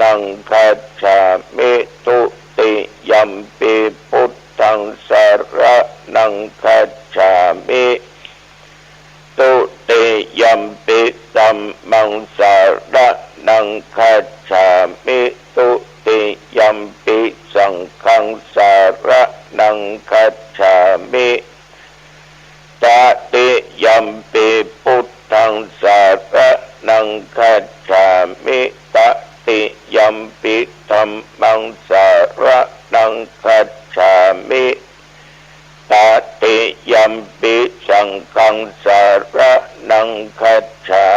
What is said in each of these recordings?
นังคัจฉามิตุติยัมปิพุทธังสรณังคัจฉามิตุติยัมปิธัมมังสรณังคัจฉามิตุติยัมปิสังฆังสรณังคัจฉามิตติยัมปิพุทธังสรณังคัจฉามิตติยัมปิธัมมังสรณังคัจฉามิตติยัมปิสังฆังสรณังคัจฉา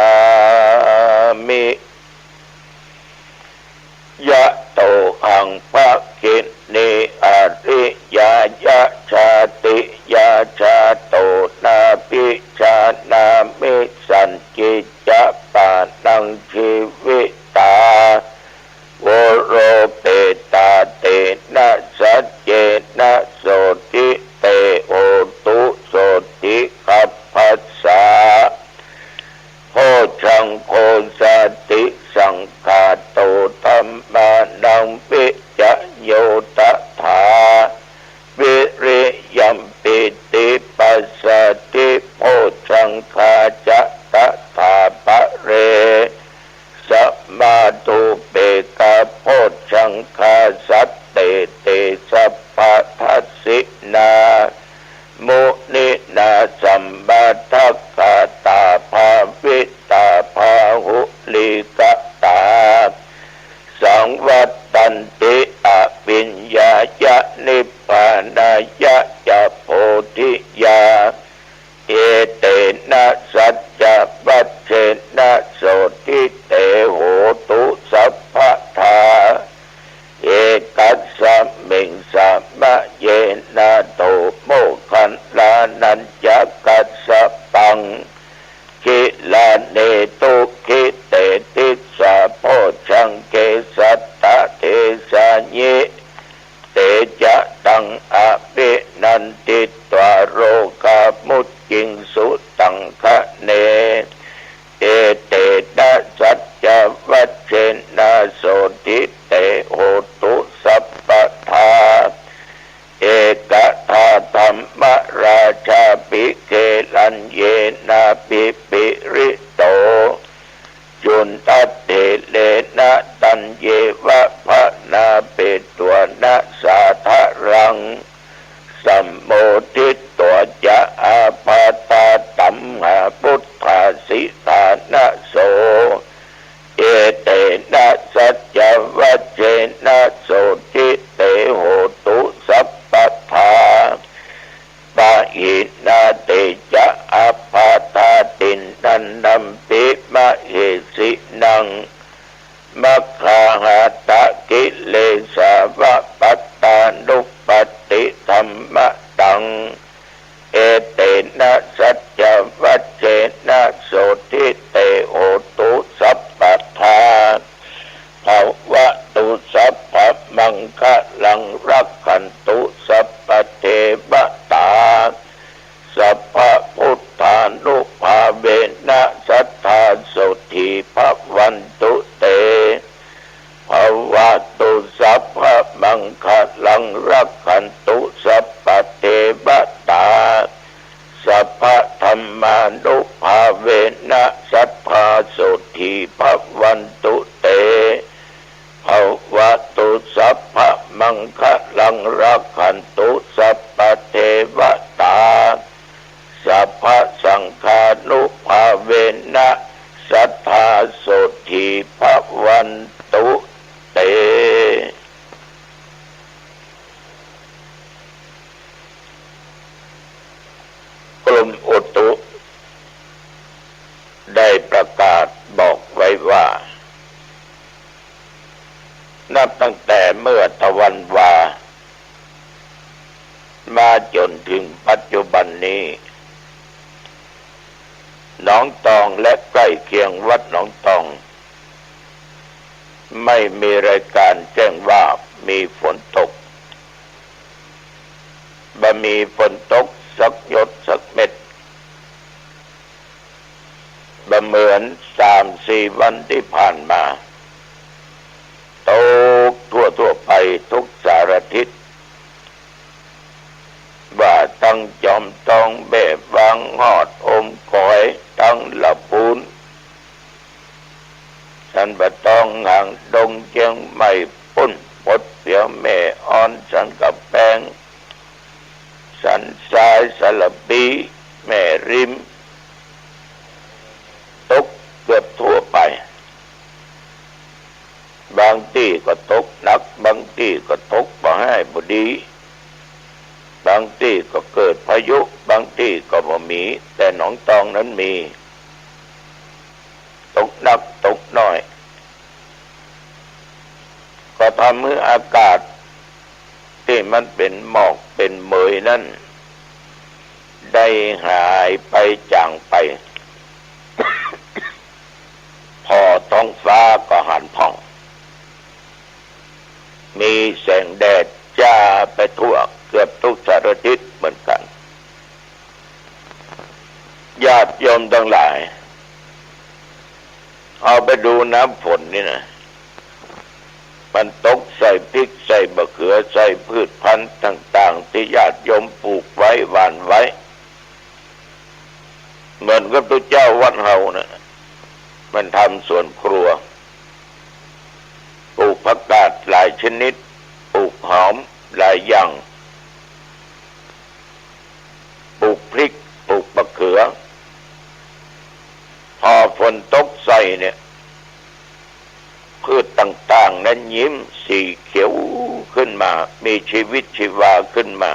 มิยะโตหังภะกินิอริยายะชาติยาชาโตนาปิชานามิสันกิจปานังชีวิตาวโรเปตาเตนะสัจเจนะโสติเตโหตุโสติคัพพัสสะโพชังโพสติสังฆาโตธัมมานังวิจโยตถาวิริยัมปิติปัสสติโพชังคาจะตถาปะเรสัมมาตุเปกะโพชังคาสัตเตเตสัพพะทัสสินามุนินาสัมบัตถกาตาภาวิตาภาหุลิกตาสังวัตตันติอภิญญายะนิพพานายะจะโพธิญาเอเตนะสัจจะวัชเชนะโสติเตโหตุสัพพะทาเอกัสสมิงสัมมะเยนะโตโมขันลานัญญกัสสปังกิลาเนตุกิเตติสะโพชังเกสัตตะเทสะญิเตจะตังอภินันติตวโรกามุจจิงสุตังคะเนเอเตนะสัจจวัชเชนะโสติเตโหตุสัพพะทาเอกทาธัมมราชาปิเกลัญเยนะปิปิริโตจุนตัตเตเลนะตัญเยวะภะนาเปตัวนะสาทะรังสัมโมทิตัวจะอาภาตาตัมหาพุทธาสิทานะโสเอเตนะสัจจวัชเชนะโสติเตโหตุสัพพะทาปะหินาเตจะอาภาตาตินนันนัมปิมะเหสินังมัคคาหาตะกิเลสาวะปัตตานุปติธัมมะตังเอเตนะสัจจวัชเชนะโสติเตโหตุสัพพะทาภวะตุสัพพะมังคะลังรักขันตุสัพพะเทวตาสัพพะพุทธานุภาเวนะสัทธาโสติภวันตุเตภวะตุสัพพะมังคะลังรักขันตุสัพพะเทวตาสัพพะธัมมานุภาเวนะสัทธาโสติภวันตุเตภวะตุสัพพะมังคะลังรักขันตุสัพพะเทวตาสัพพะสังฆานุภาเวนะสัทธาโสติภวันตุเตกรมอุตุได้ประกาศบอกไว้ว่านับตั้งแต่เมื่อตะวันวามาจนถึงปัจจุบันนี้หนองตองและใกล้เคียงวัดหนองตองไม่มีรายการแจ้งว่ามีฝนตกบ่มีฝนตกสักหยดสักเม็ดบ่เหมือน 3-4 วันที่ผ่านมา ดงเชียงใหม่ปุ้นปดเสียวแม่อ่อนสันกับแปงสันทรายสลับปีแม่ริมตกเกือบทั่วไปบางที่ก็ตกหนักบางที่ก็ตกบ่ให้บ่ดีบางที่ก็เกิดพายุบางที่ก็บ่มีแต่หนองตองนั้นมีตกหนักตกน้อยก็ทำให้อากาศที่มันเป็นหมอกเป็นเมยนั้นได้หายไปจางไป พอท้องฟ้าก็หันผ่องมีแสงแดดจ้าไปทั่วเกือบทุกสารทิศเหมือนกันญาติโยมทั้งหลายเอาไปดูน้ำฝนนี่นะมันตกใส่พริกใส่มะเขือใส่พืชพันธุ์ต่างๆที่ญาติโยมปลูกไว้หว่านไว้เหมือนกับพระเจ้าวัดเฮานะมันทำสวนครัวปลูกผักกาดหลายชนิดปลูกหอมหลายอย่างปลูกพริกปลูกมะเขือพอฝนตกใส่เนี่ยพืชต่างๆนั้นยิ้มสีเขียวขึ้นมามีชีวิตชีวาขึ้นมา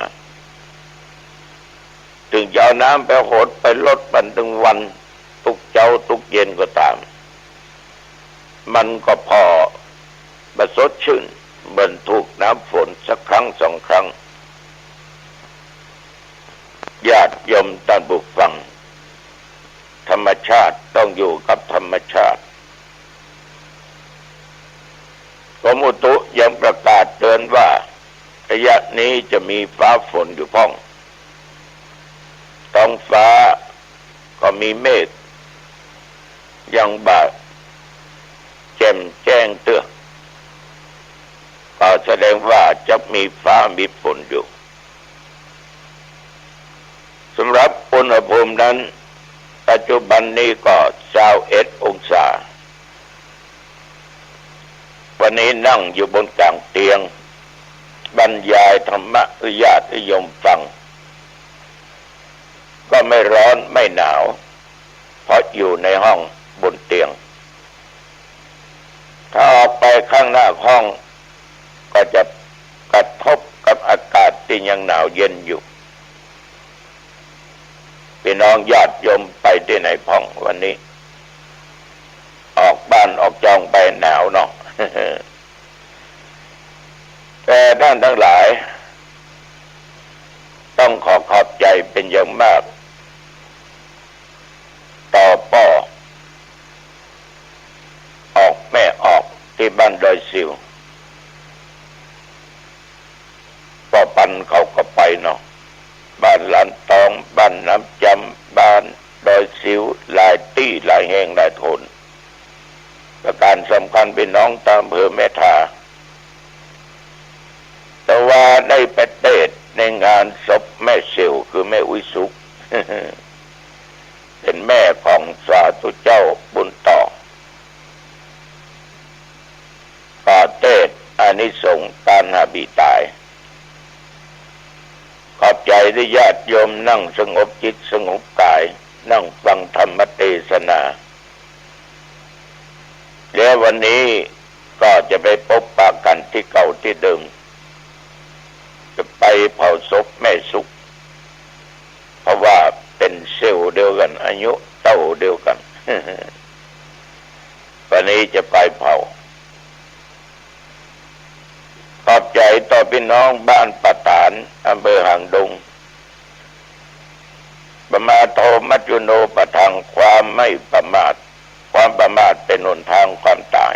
ถึงจะเอาน้ำไปหดไปลดมันถึงวันทุกเช้าทุกเย็นก็ตามมันก็พอประสดชื่นเหมือนถูกน้ำฝนสักครั้งสองครั้งญาติโยมท่านผู้ฟังธรรมชาติต้องอยู่กับธรรมชาติกรมอุตุยังประกาศเตือนว่าระยะนี้จะมีฟ้าฝนอยู่พ้องท้องฟ้าก็มีเมฆยังบ่าแจ่มแจ้งเตือนก็แสดงว่าจะมีฟ้ามีฝนอยู่สำหรับอุณหภูมินั้นปัจจุบันนี้ก็21 องศาวันนี้นั่งอยู่บนกลางเตียงบรรยายธรรมะให้ญาติโยมฟังก็ไม่ร้อนไม่หนาวเพราะอยู่ในห้องบนเตียงถ้าออกไปข้างหน้าห้องก็จะกระทบกับอากาศที่ยังหนาวเย็นอยู่พี่น้องญาติโยมไปที่ไหนพ้องวันนี้ออกบ้านออกจองไปหนาวเนาะ แต่ท่านทั้งหลายต้องขอบใจเป็นอย่างมากต่อป้อออกแม่ออกที่บ้านดอยสิวป้อปันเขาก็ไปเนาะบ้านหลานตองบ้านน้ำจำบ้านดอยสิวหลายที่หลายแห่งหลายโทนประการสำคัญเป็นน้องตามอำเภอแม่ทาแต่ว่าได้ไปเทศน์ในงานศพแม่เซลคือแม่อุยสุก เป็นแม่ของสาธุเจ้าบุญต่อก็เทศน์อานิสงส์การหาบีตายขอบใจที่ญาติโยมนั่งสงบจิตสงบกายนั่งฟังธรรมเทศนาแล้ววันนี้ก็จะไปพบปะกันที่เก่าที่เดิมจะไปเผาศพแม่สุขเพราะว่าเป็นเซลล์เดียวกันอายุเท่าเดียวกัน วันนี้จะไปเผาขอบใจต่อพี่น้องบ้านปะฐานอำเภอหางดงประมาโทมัจจุโนปะทังความไม่ประมาทความประมาทเป็นหนทางความตาย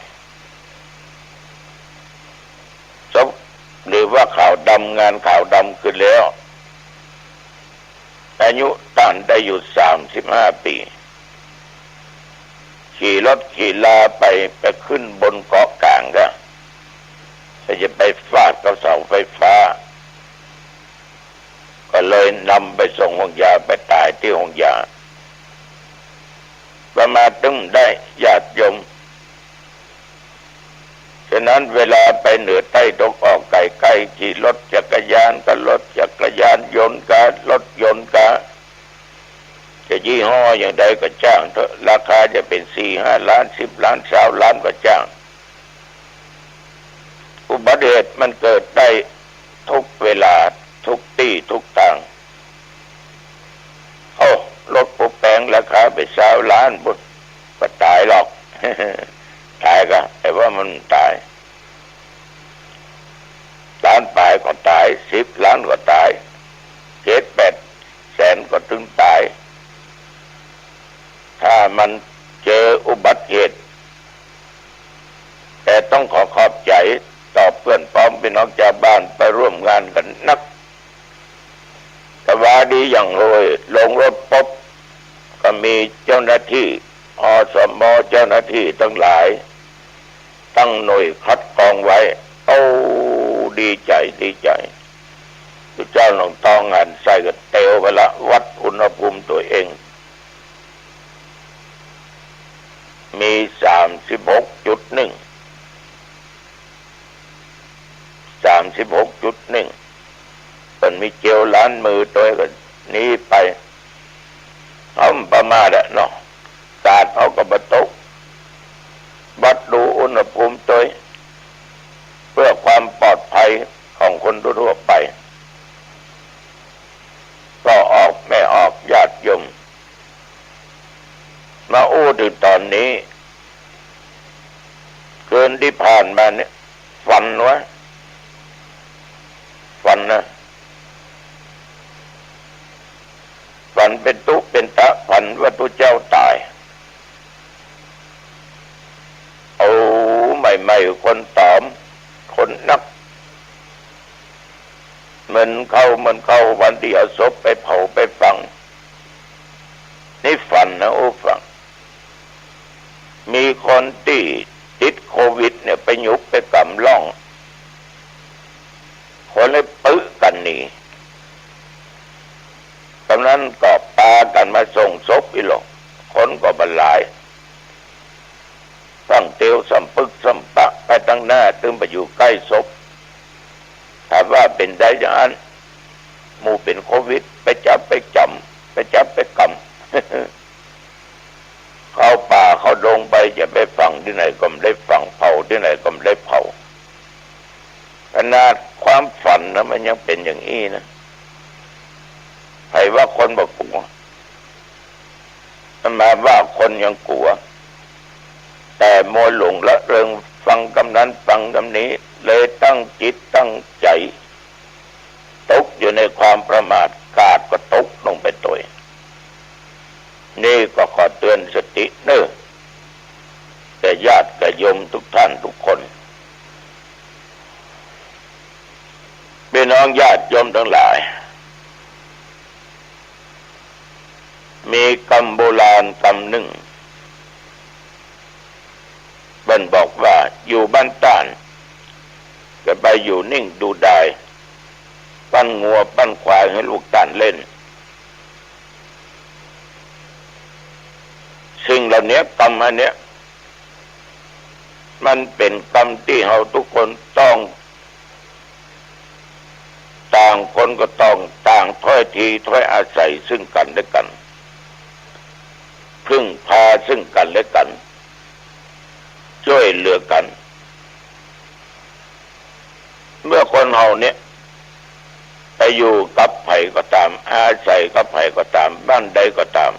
หรือว่าข่าวดำงานข่าวดำขึ้นแล้วอายุท่านได้อยู่35 ปีขี่รถขี่ลาไปขึ้นบนเกาะกลางก็จะไปฟาดกับเสาไฟฟ้าก็เลยนำไปส่งห้องยาไปตายที่ห้องยาประมาณตึ้งได้ญาติโยม ะนั้นเวลาไปเหนือใต้ตกออกไก่ไก่ขี่รถจักรยานกับรถจักรยานยนต์กับรถยนต์กับจะยี่ห้ออย่างใดก็จ้างเถอะราคาจะเป็น4-5 ล้าน10 ล้าน20 ล้านก็จ้างอุบัติเหตุมันเกิดได้ทุกเวลาทุกที่ทุกทางรถปุ๊บแปลงราคาไป20 ล้านบุญก็ตายหรอก ตายก็แต่ว่ามันตายล้านปลายก็ตาย10 ล้านก็ตาย7-8 แสนก็ถึงตายถ้ามันเจออุบัติเหตุแต่ต้องขอบใจต่อเพื่อนพ้องพี่น้องชาวบ้านไปร่วมงานกันนักแต่ว่าดีอย่างเลยลงรถปุ๊บก็มีเจ้าหน้าที่อสม.เจ้าหน้าที่ทั้งหลายตั้งหน่วยคัดกรองไว้ดีใจทุกเจ้าลงต้องงานใส่กันเตวไปละวัดอุณหภูมิตัวเองมี36.1 เป็นมีเจลล้างมือตัวก็นี้ไปเอาประมาณเนาะศาสตร์เอากระบะตกวัดดูอุณหภูมิตัวเพื่อความปลอดภัยของคนทั่วไปก็ออกไม่ออกญาติโยมมาถึงตอนนี้เกินที่ผ่านมาเนี่ยฝันนะฝันเป็นตุเป็นตะฝันว่าตัวเจ้าตายไม่คนตอมคนนักมันเข้าวันที่เอาศพไปเผาไปฝังนี่ฝันนะฝังมีคนที่ติดโควิดเนี่ยไปยุบไปกำล่องคนเลยปึ้กันนี่ตอนนั้นก็ปากันมาส่งศพอีหลอกคนก็บรรลัยตั้งเตียวสัมปึกสัมปะไปตั้งหน้าตึงไปอยู่ใกล้ศพถามว่าเป็นได้อย่างนั้นหมู่เป็นโควิดไปจับไปกำเข้าป่าเข้าดงไปจะไปฝังที่ไหนก็ไม่ได้ฝังเผาที่ไหนก็ไม่ได้เผาขนาดความฝันนะมันยังเป็นอย่างนี้นะใครว่าคนบอกกลัวมันมาว่าคนยังกลัวแต่โมหลงละเริงฟังคำนั้นฟังคำนี้เลยตั้งจิตตั้งใจตกอยู่ในความประมาทกาดก็ตกลงไปตัวนี่ก็ขอเตือนสติเน้อแต่ญาติกับโยมทุกท่านทุกคนพี่น้องญาติโยมทั้งหลายมีคำโบราณคำหนึ่งบันบอกว่าอยู่บ้านต้านจะไปอยู่นิ่งดูได้ปั้นงัวปั้นควายให้ลูกต้านเล่นสิ่งเหล่านี้กรรมอันเนี้ยมันเป็นกรรมที่เราทุกคนต้องต่างคนก็ต้องต่างถ้อยทีถ้อยอาศัยซึ่งกันและกันพึ่งพาซึ่งกันและกันช่วยเหลือกันเมื่อคนเฮาเนี่ยไปอยู่กับไผก็ตามอาศัยกับไผก็ตามบ้านใดก็ตาม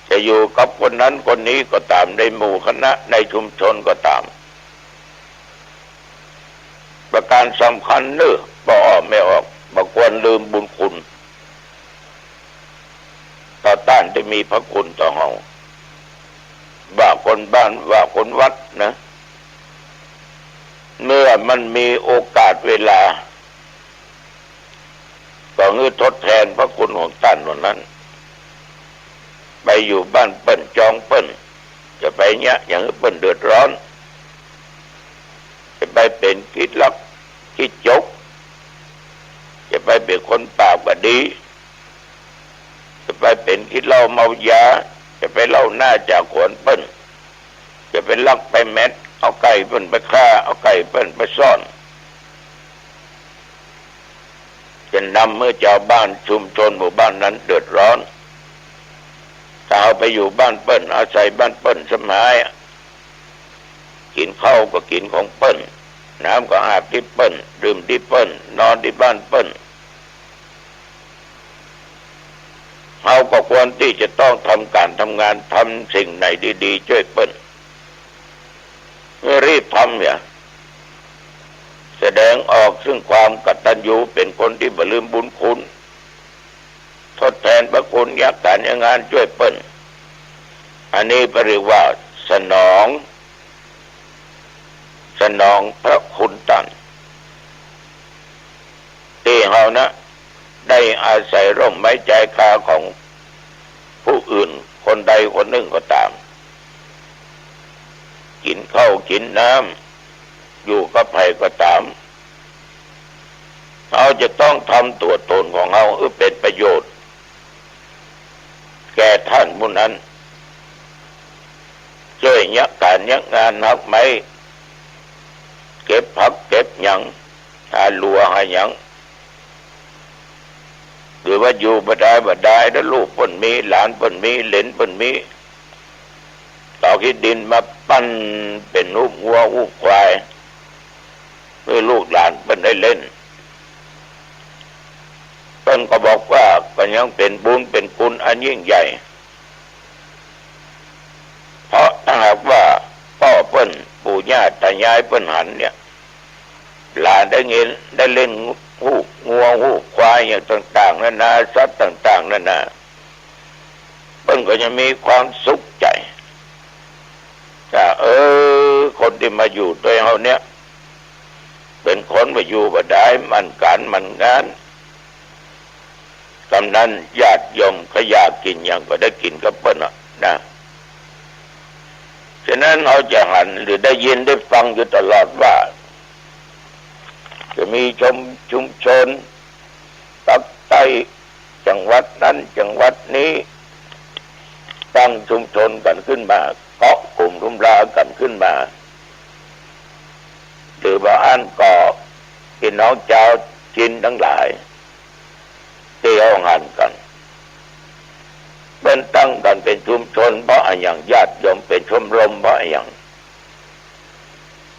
จะอยู่กับคนนั้นคนนี้ก็ตามในหมู่คณะในชุมชนก็ตามประการสำคัญเนื้อบ่ออกไม่ออกบ่ควรลืมบุญคุณต่อต้านที่มีพระคุณต่อเฮาว่าคนบ้านว่าคนวัดนะเมื่อมันมีโอกาสเวลาก็เพื่อทดแทนพระคุณของท่านวันนั้นไปอยู่บ้านเปิ้นจองเปิ้นจะไปเนี่ยอย่างเปิ้นเดือดร้อนจะไปเป็นกิจลักกิจจกจะไปเป็นคนปากก็ดีจะไปเป็นกิจเหล้าเมายาจะไปเล่าหน้าจากขวนเปิ้นจะ ไปลักไปแม็ดเอาไก่เปิ้นไปฆ่าเอาไก่เปิ้นไปซ่อนจะนำเมื่อชาวบ้านชุมชนหมู่บ้านนั้นเดือดร้อนถ้าเอาไปอยู่บ้านเปิ้นอาศัยบ้านเปิ้นสมัยกินข้าวก็กินของเปิ้นน้ำก็อาบที่เปิ้นดื่มที่เปิ้นนอนที่บ้านเปิ้นเราก็ควรที่จะต้องทำการทำงานทำสิ่งไหนดีๆช่วยเปิ้นรีบทำเนี่ยแสดงออกซึ่งความกตัญญูเป็นคนที่บ่ลืมบุญคุณทดแทนพระคุณยักการงานช่วยเปิ้นอันนี้เรียกว่าสนองพระคุณตันที่เฮานะได้อาศัยร่มไม้ใจคาของผู้อื่นคนใดคนหนึ่งก็ตามกินข้าวกินน้ำอยู่กับใครก็ตามเราจะต้องทำตัวตนของเราเป็นประโยชน์แก่ท่านผู้นั้นช่วยยักการยักงานนักไม้เก็บผักเก็บหยังหาลัวหาหยังหรือว่าอยู่บ่ได้แล้วลูกเพิ่นมีหลานเพิ่นมีเหลนเพิ่นมีต่อขี้ดินมาปั้นเป็นรูปวัวรูปควายเพื่อลูกหลานเพิ่นได้เล่นเพิ่นก็บอกว่าก็ยังเป็นบุญเป็นคุณอันยิ่งใหญ่เพราะถ้าหากว่าพ่อเพิ่นปู่ย่าตายายเพิ่นหันเนี่ยหลานได้เงินได้เล่นหูงัวหูควายอย่างต่างๆนานาสัตว์ต่างๆนานาเพิ่นก็จะมีความสุขใจถ้าคนที่มาอยู่ด้วยเฮาเนี่ยเป็นคนมาอยู่บ่ได้มันการมันงานกำนันญาติโยมก็อยากกินอย่างก็ได้กินกับเพิ่นนะฉะนั้นเราจะหันหรือได้ยินได้ฟังอยู่ตลอดว่าจะมีชุมชนตักไตจังหวัดนั้นจังหวัดนี้ตั้งชุมชนกันขึ้นมาเกาะกลุ่มรุมรากันขึ้นมาหรือว่าอันก่อพี่น้องชาวจีนทั้งหลายที่เอาหันกันเป็นตั้งกันเป็นชุมชนเพราะอย่างญาติโยมเป็นชมรมเพราะอย่าง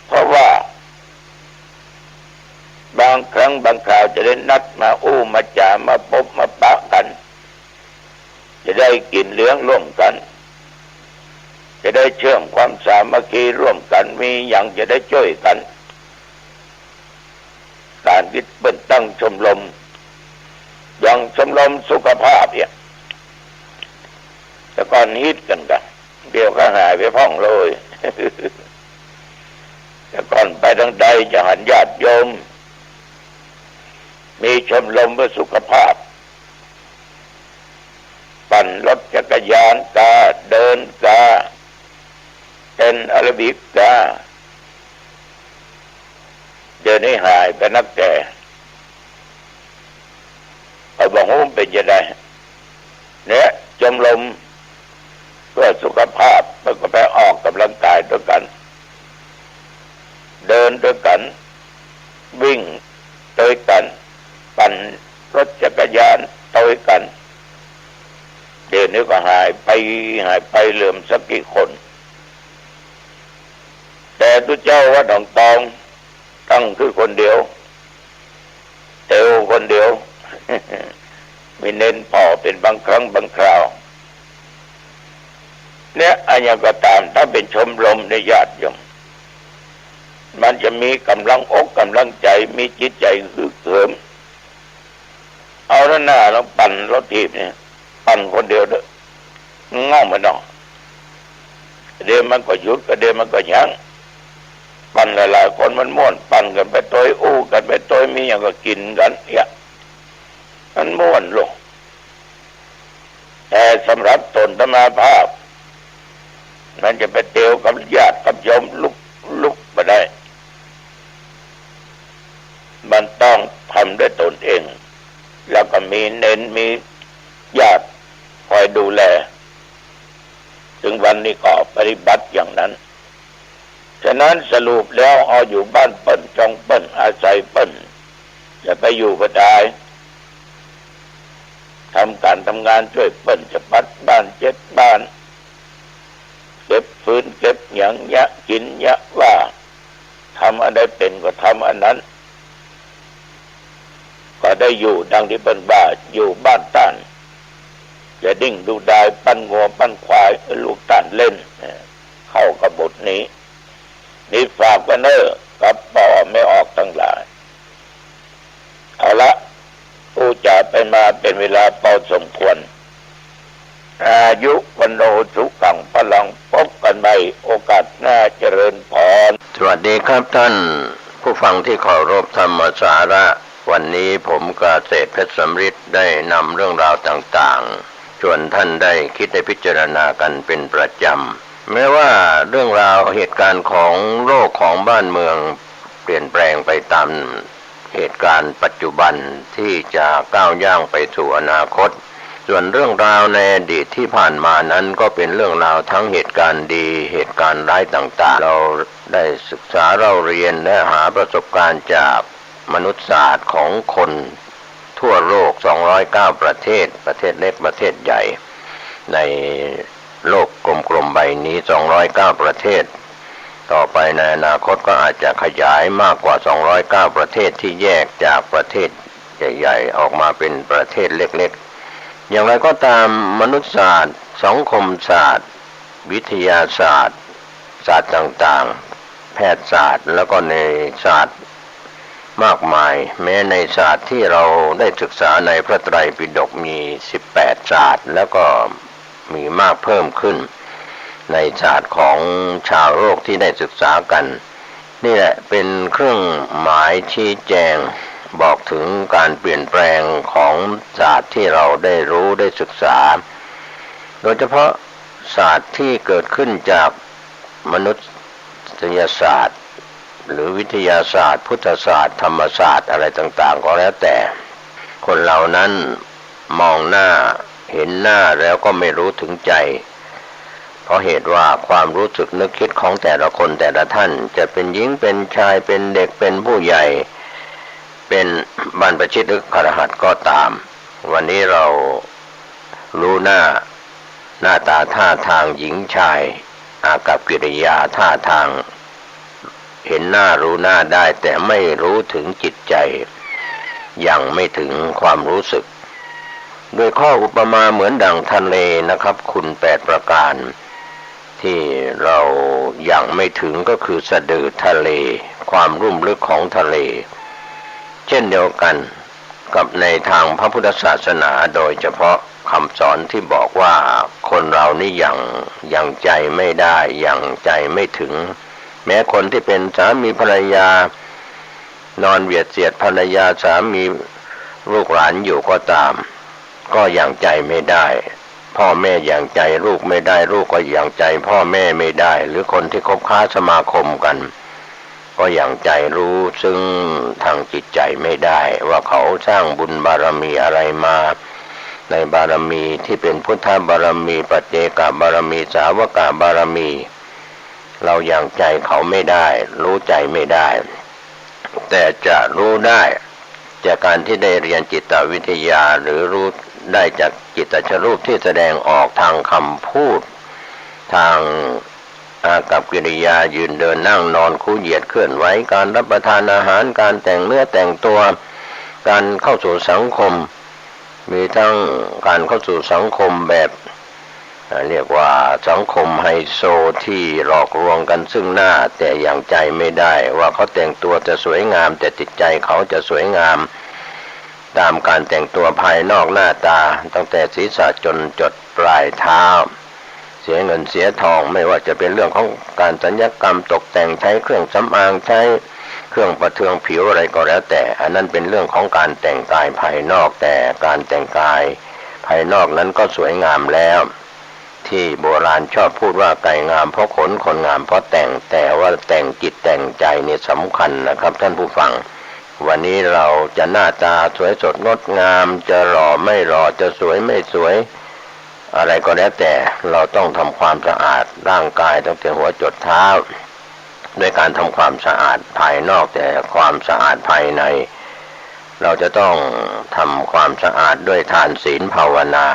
เพราะว่าบางครั้งบางคราวจะได้นัดมามาจ่ามาพบมาปะกันจะได้กินเลี้ยงร่วมกันจะได้เชื่อมความสามัคคีร่วมกันมีอย่างจะได้ช่วยกันการที่เป็นตั้งชมรมอย่างชมรมสุขภาพเนี่ยแต่ก่อนฮิตกันเดี๋ยวก็หายไปพ้องเลยแต่ก่อนไปทางใดจะหันญาติโยมมีชมรมเพื่อสุขภาพปั่นรถจักรยานกาเดินกาเป็นอาราบิกกาเดี๋ยวนี้หายไปนักแต่เอาบอกว่าเป็นยังไงเนี่ยชมรมเพื่อสุขภาพมันก็ไปออกกำลังกายด้วยกันเดินด้วยกันวิ่งด้วยกันปั่นรถจักรยานด้วยกันเดี๋ยวนี้ก็หายไปเหลื่อมสักกี่คนแต่ตุเจ้าวัดหนองตองตั้งคือคนเดียวเตวคนเดียว มีเน้นพอเป็นบางครั้งบางคราวเนี่ยอันยังก็ตามถ้าเป็นชมรมในญาติโยมมันจะมีกำลังอกกำลังใจมีจิตใจฮึกเหิมเอาหน้าแล้วปั่นรถทีบเนี่ยปั่นคนเดียวเด้อง่องมันเนาะเดี๋ยวมันก็หยุดก็เดี๋ยวมันก็ยั้งปั่นหลายๆคนมันม่วนปั่นกันไปตัวกันไปตัวมีอย่างก็กินกันเนี่ยมันม่วนลงแต่สำหรับตนธรรมภาพมันจะไปเตียวกับญาติกับโยมลุกมาได้มันต้องทำด้วยตนเองแล้วก็มีเน้นมีญาติคอยดูแลถึงวันนี้ก็ปฏิบัติอย่างนั้น ฉะนั้นสรุปแล้วเอาอยู่บ้านเปิ้นจองเปิ้นอาศัยเปิ้นอย่าไปอยู่ก็ได้ทำการทำงานช่วยเปิ้นจะปัดบ้านเช็ดบ้านเก็บฟืนเก็บหยังยะกินยะว่าทำอันใดเป็นก็ทำอันนั้นก็ได้อยู่ดังที่เปิ้นบ้าอยู่บ้านต้านจะดิ่งดูได้ปั้นงัวปั้นควายลูกต้านเล่นเข้ากับบทนี้นี่ฝากกันเนอกับป่อไม่ออกทั้งหลายเอาละผู้จะไปมาเป็นเวลาพอสมควรอายุวันโนสุขังพลังพบกันใหม่โอกาสหน้าเจริญพรสวัสดีครับท่านผู้ฟังที่เคารพธรรมสาระวันนี้ผมกเกษตรเพชรสำริดได้นำเรื่องราวต่างๆชวนท่านได้คิดได้พิจารณากันเป็นประจำแม้ว่าเรื่องราวเหตุการณ์ของโลกของบ้านเมืองเปลี่ยนแปลงไปตามเหตุการณ์ปัจจุบันที่จะก้าวย่างไปสู่อนาคตส่วนเรื่องราวในอดีตที่ผ่านมานั้นก็เป็นเรื่องราวทั้งเหตุการณ์ดีเหตุการณ์ร้ายต่างๆเราได้ศึกษาเราเรียนและหาประสบการณ์จากมนุษยศาสตร์ของคนทั่วโลก209ประเทศประเทศเล็กประเทศใหญ่ในโลกกลมๆใบนี้209ประเทศต่อไปในอนาคตก็อาจจะขยายมากกว่า209ประเทศที่แยกจากประเทศใหญ่ๆออกมาเป็นประเทศเล็กๆอย่างไรก็ตามมนุษยศาสตร์สังคมศาสตร์วิทยาศาสตร์ศาสตร์ต่างๆแพทยศาสตร์แล้วก็ในศาสตร์มากมายแม้ในศาสตร์ที่เราได้ศึกษาในพระไตรปิฎกมี18ศาสตร์แล้วก็มีมากเพิ่มขึ้นในศาสตร์ของชาวโลกที่ได้ศึกษากันนี่แหละเป็นเครื่องหมายชี้แจงบอกถึงการเปลี่ยนแปลงของศาสตร์ที่เราได้รู้ได้ศึกษาโดยเฉพาะศาสตร์ที่เกิดขึ้นจากมนุษยศาสตร์หรือวิทยาศาสตร์พุทธศาสตร์ธรรมศาสตร์อะไรต่างๆก็แล้วแต่คนเหล่านั้นมองหน้าเห็นหน้าแล้วก็ไม่รู้ถึงใจเพราะเหตุว่าความรู้สึกนึกคิดของแต่ละคนแต่ละท่านจะเป็นหญิงเป็นชายเป็นเด็กเป็นผู้ใหญ่เป็นบรรพชิตหรือคฤหัสถ์ก็ตามวันนี้เรารู้หน้าตาท่าทางหญิงชายอากัปกิริยาท่าทางเห็นหน้ารู้หน้าได้แต่ไม่รู้ถึงจิตใจยังไม่ถึงความรู้สึกโดยข้ออุปมาเหมือนดังทะเลนะครับคุณ8ประการที่เรายังไม่ถึงก็คือสะดือทะเลความลุ่มลึกของทะเลเช่นเดียวกันกับในทางพระพุทธศาสนาโดยเฉพาะคำสอนที่บอกว่าคนเรานี่ยังใจไม่ได้ยังใจไม่ถึงแม้คนที่เป็นสามีภรรยานอนเบียดเสียดภรรยาสามีลูกหลานอยู่ก็ตามก็ยังใจไม่ได้พ่อแม่ยังใจลูกไม่ได้ลูกก็ยังใจพ่อแม่ไม่ได้หรือคนที่คบค้าสมาคมกันก็ยังใจรู้ซึ่งทางจิตใจไม่ได้ว่าเขาสร้างบุญบารมีอะไรมาในบารมีที่เป็นพุทธบารมีปัจเจกบารมีสาวกบารมีเรายังใจเขาไม่ได้รู้ใจไม่ได้แต่จะรู้ได้จากการที่ได้เรียนจิตวิทยาหรือรู้ได้จากจิตชรูปที่แสดงออกทางคำพูดทางอากัปกิริยายืนเดินนั่งนอนคู่เหยียดเคลื่อนไหวการรับประทานอาหารการแต่งเนื้อแต่งตัวการเข้าสู่สังคมมีทั้งการเข้าสู่สังคมแบบเรียกว่าสังคมไฮโซที่หลอกลวงกันซึ่งหน้าแต่อย่างใจไม่ได้ว่าเขาแต่งตัวจะสวยงามแต่จิตใจเขาจะสวยงามตามการแต่งตัวภายนอกหน้าตาตั้งแต่ศีรษะจนจดปลายเท้าเสียเงินเสียทองไม่ว่าจะเป็นเรื่องของการศัลยกรรมตกแต่งใช้เครื่องสำอางใช้เครื่องประเทืองผิวอะไรก็แล้วแต่อันนั้นเป็นเรื่องของการแต่งกายภายนอกแต่การแต่งกายภายนอกนั้นก็สวยงามแล้วที่โบราณชอบพูดว่าไก่งามเพราะขนคนงามเพราะแต่งแต่ว่าแต่งจิตแต่งใจนี่สำคัญนะครับท่านผู้ฟังวันนี้เราจะหน้าตาสวยสดงดงามจะหล่อไม่หล่อจะสวยไม่สวยอะไรก็แล้วแต่เราต้องทำความสะอาดร่างกายตั้งแต่หัวจรดเท้า ด้วยการทำความสะอาดภายนอกแต่ความสะอาดภายในเราจะต้องทำความสะอาดด้วยทานศีลภาวนา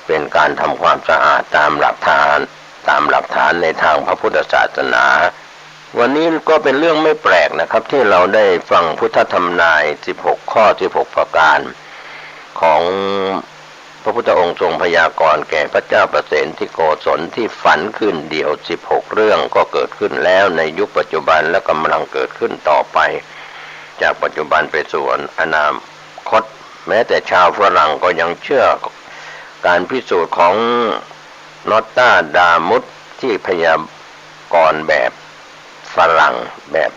เป็นการทำความสะอาดตามหลักฐานในทางพระพุทธศาสนาวันนี้ก็เป็นเรื่องไม่แปลกนะครับที่เราได้ฟังพุทธธรรมนาย16ข้อ16ประการของพระพุทธองค์ทรงพยากรณ์แก่พระเจ้าประเสนที่โกศลที่ฝันขึ้นเดียว16เรื่องก็เกิดขึ้นแล้วในยุคปัจจุบันและกำลังเกิดขึ้นต่อไปจากปัจจุบันไปสู่อนาคตแม้แต่ชาวฝรั่งก็ยังเชื่อการพิสูจน์ของนอตตาดามุสที่พยากรณ์แบบฝรั่งแบบ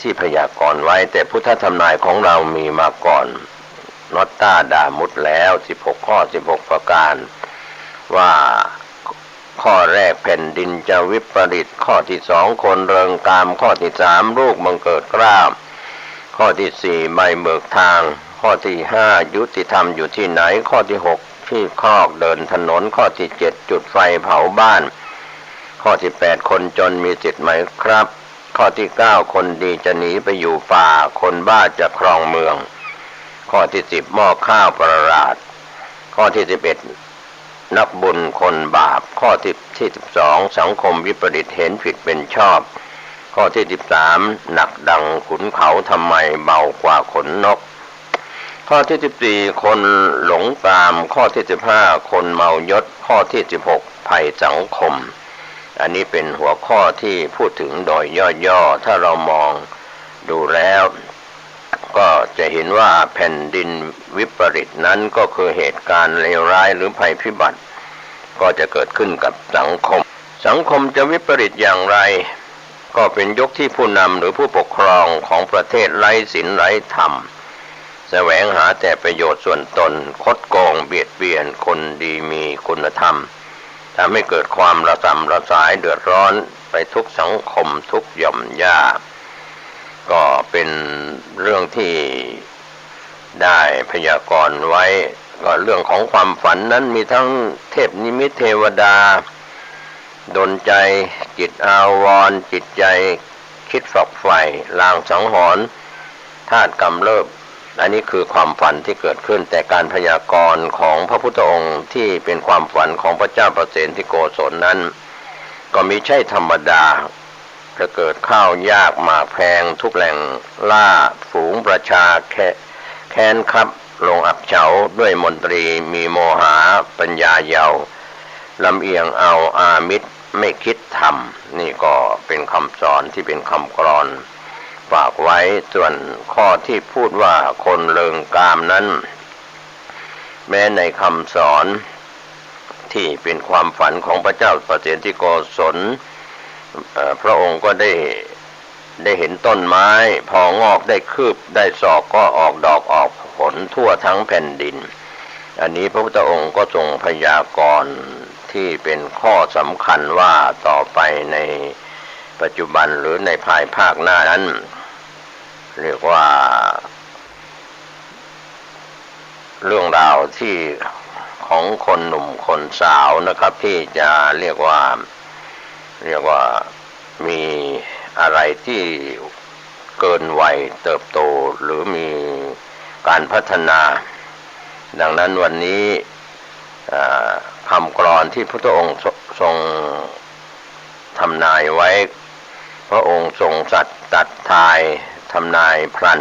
ที่พยากรณ์ไว้แต่พุทธธรรมนายของเรามีมาก่อนนอตตาดามุสแล้ว16ข้อ16ประการว่าข้อแรกแผ่นดินจะวิปริตข้อที่2คนเริงกามข้อที่3ลูกบังเกิดเกล้าข้อที่4ใบเบิกทางข้อที่5ยุติธรรมอยู่ที่ไหนข้อที่6ที่คอกเดินถนนข้อที่7จุดไฟเผาบ้านข้อที่8คนจนมีสิทธิ์ไหมครับข้อที่9คนดีจะหนีไปอยู่ป่าคนบ้าจะครองเมืองข้อที่10หม้อข้าวประหลาดข้อที่11นักบุญคนบาปข้อที่12สังคมวิปริตเห็นผิดเป็นชอบข้อที่13หนักดังขุนเขาทำไมเบากว่าขนนกข้อที่14คนหลงตามข้อที่15คนเมายศข้อที่16ภัยสังคมอันนี้เป็นหัวข้อที่พูดถึงโดยย่อๆถ้าเรามองดูแล้วก็จะเห็นว่าแผ่นดินวิปริตนั้นก็คือเหตุการณ์เลวร้ายหรือภัยพิบัติก็จะเกิดขึ้นกับสังคมจะวิปริตอย่างไรก็เป็นยุคที่ผู้นำหรือผู้ปกครองของประเทศไร้ศีลไร้ธรรมแสวงหาแต่ประโยชน์ส่วนตนคดโกงเบียดเบียนคนดีมีคุณธรรมทำให้เกิดความระสำระสายเดือดร้อนไปทุกสังคมทุกหย่อมย่าก็เป็นเรื่องที่ได้พยากรณ์ไว้ก็เรื่องของความฝันนั้นมีทั้งเทพนิมิตเทวดาดลใจจิตอาวรณ์จิตใจคิดฝักใฝ่ลางสังหรณ์ธาตุกำเริบอันนี้คือความฝันที่เกิดขึ้นแต่การพยากรณ์ของพระพุทธองค์ที่เป็นความฝันของพระเจ้าประเสนที่โกศลนั้นก็มิใช่ธรรมดาจะเกิดข้าวยากหมากแพงทุกแหล่งล่าฝูงประชาแค้นครับลงอับเฉาด้วยมนตรีมีโมหะปัญญาเยาว์ลำเอียงเอาอามิตรไม่คิดทำนี่ก็เป็นคำสอนที่เป็นคำกลอนฝากไว้ส่วนข้อที่พูดว่าคนเริงกามนั้นแม้ในคำสอนที่เป็นความฝันของพระเจ้าประเสนที่โกศลพระองค์ก็ได้เห็นต้นไม้พองอกได้คืบได้ศอกก็ออกดอกออกผลทั่วทั้งแผ่นดินอันนี้พระพุทธองค์ก็ทรงพยากรณ์ที่เป็นข้อสำคัญว่าต่อไปในปัจจุบันหรือในภายภาคหน้านั้นเรียกว่าเรื่องราวที่ของคนหนุ่มคนสาวนะครับที่จะเรียกว่ามีอะไรที่เกินวัยเติบโตหรือมีการพัฒนาดังนั้นวันนี้คำกลอนที่พระพุทธองค์ทรงทำนายไว้พระองค์ทรงสัตย์ตัดทายทำนายพลัน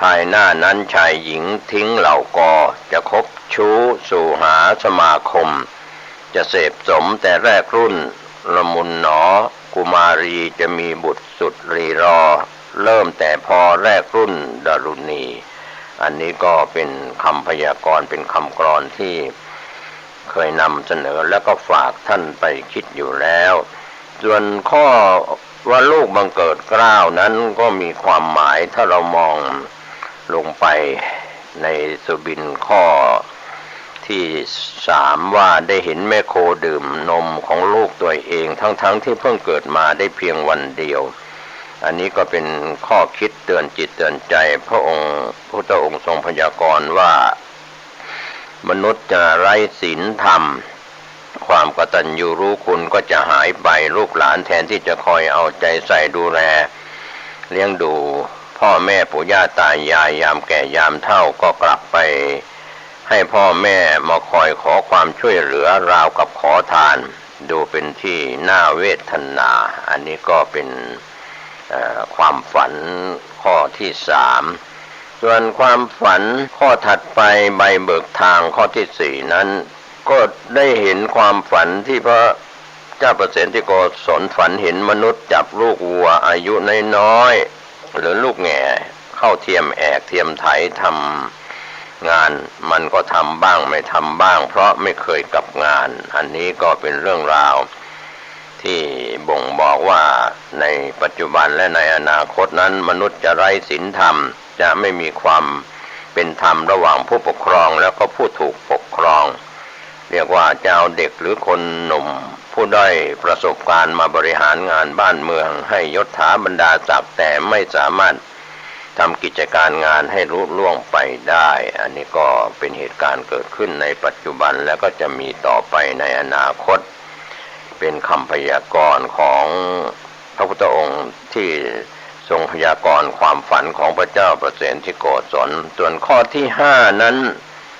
ภายหน้านั้นชายหญิงทิ้งเหล่ากอจะคบชู้สู่หาสมาคมจะเสพสมแต่แรกรุ่นละมุนหนอกุมารีจะมีบุตรสุดรีรอเริ่มแต่พอแรกรุ่นดารุณีอันนี้ก็เป็นคำพยากรณ์เป็นคำกลอนที่เคยนำเสนอแล้วก็ฝากท่านไปคิดอยู่แล้วส่วนข้อว่าลูกบังเกิดเกล้านั้นก็มีความหมายถ้าเรามองลงไปในสุบินข้อที่3ว่าได้เห็นแม่โคดื่มนมของลูกตัวเองทั้งที่เพิ่งเกิดมาได้เพียงวันเดียวอันนี้ก็เป็นข้อคิดเตือนจิตเตือนใจพระพุทธองค์ทรงพยากรณ์ว่ามนุษย์จะไร้ศีลธรรม ความกตัญญูรู้คุณก็จะหายไปลูกหลานแทนที่จะคอยเอาใจใส่ดูแลเลี้ยงดูพ่อแม่ปู่ย่าตายายยามแก่ยามเฒ่าก็กลับไปให้พ่อแม่มาคอยขอความช่วยเหลือราวกับขอทานดูเป็นที่น่าเวทนาอันนี้ก็เป็นความฝันข้อที่3ส่วนความฝันข้อถัดไปใบเบิกทางข้อที่4นั้นก็ได้เห็นความฝันที่พระเจ้าประเสนที่โกศลฝันเห็นมนุษย์จับลูกวัวอายุน้อยๆหรือลูกแง่เข้าเทียมแอกเทียมไถทำงานมันก็ทำบ้างไม่ทำบ้างเพราะไม่เคยกับงานอันนี้ก็เป็นเรื่องราวที่บ่งบอกว่าในปัจจุบันและในอนาคตนั้นมนุษย์จะไร้ศีลธรรมจะไม่มีความเป็นธรรมระหว่างผู้ปกครองแล้วก็ผู้ถูกปกครองเรียกว่าจะเอาเด็กหรือคนหนุ่มผู้ได้ประสบการณ์มาบริหารงานบ้านเมืองให้ยศถาบรรดาศักดิ์แต่ไม่สามารถทำกิจการงานให้รุ่ล่วงไปได้อันนี้ก็เป็นเหตุการณ์เกิดขึ้นในปัจจุบันแล้วก็จะมีต่อไปในอนาคตเป็นคำพยากรณ์ของพระพุทธองค์ที่ทรงพยากรณ์ความฝันของพระเจ้าประเสนที่โกศลส่วนข้อที่5นั้น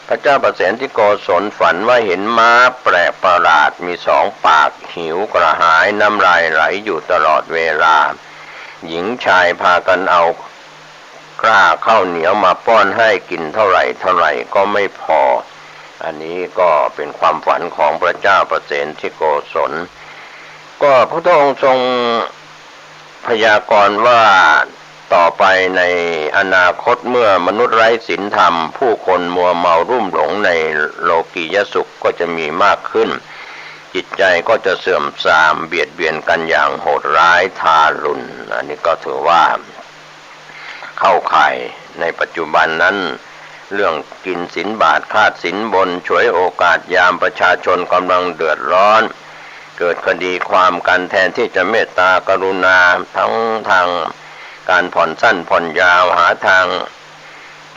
พระเจ้าประเสนที่โกศลฝันว่าเห็นม้าแปลกประหลาดมี2 ปากหิวกระหายน้ำลายไหลอยู่ตลอดเวลาหญิงชายพากันเอากล้าข้าวเหนียวมาป้อนให้กินเท่าไหร่ก็ไม่พออันนี้ก็เป็นความฝันของพระเจ้าประเสนที่โกศลก็พระองค์ทรงพยากรณ์ว่าต่อไปในอนาคตเมื่อมนุษย์ไร้ศีลธรรมผู้คนมัวเมารุ่มหลงในโลกียสุขก็จะมีมากขึ้นจิตใจก็จะเสื่อมทรามเบียดเบียนกันอย่างโหดร้ายทารุณอันนี้ก็ถือว่าเข้าข่ายในปัจจุบันนั้นเรื่องกินสินบาทคาดสินบนฉวยโอกาสยามประชาชนกำลังเดือดร้อนเกิดคดีความกันแทนที่จะเมตตากรุณาทั้งทางการผ่อนสั้นผ่อนยาวหาทาง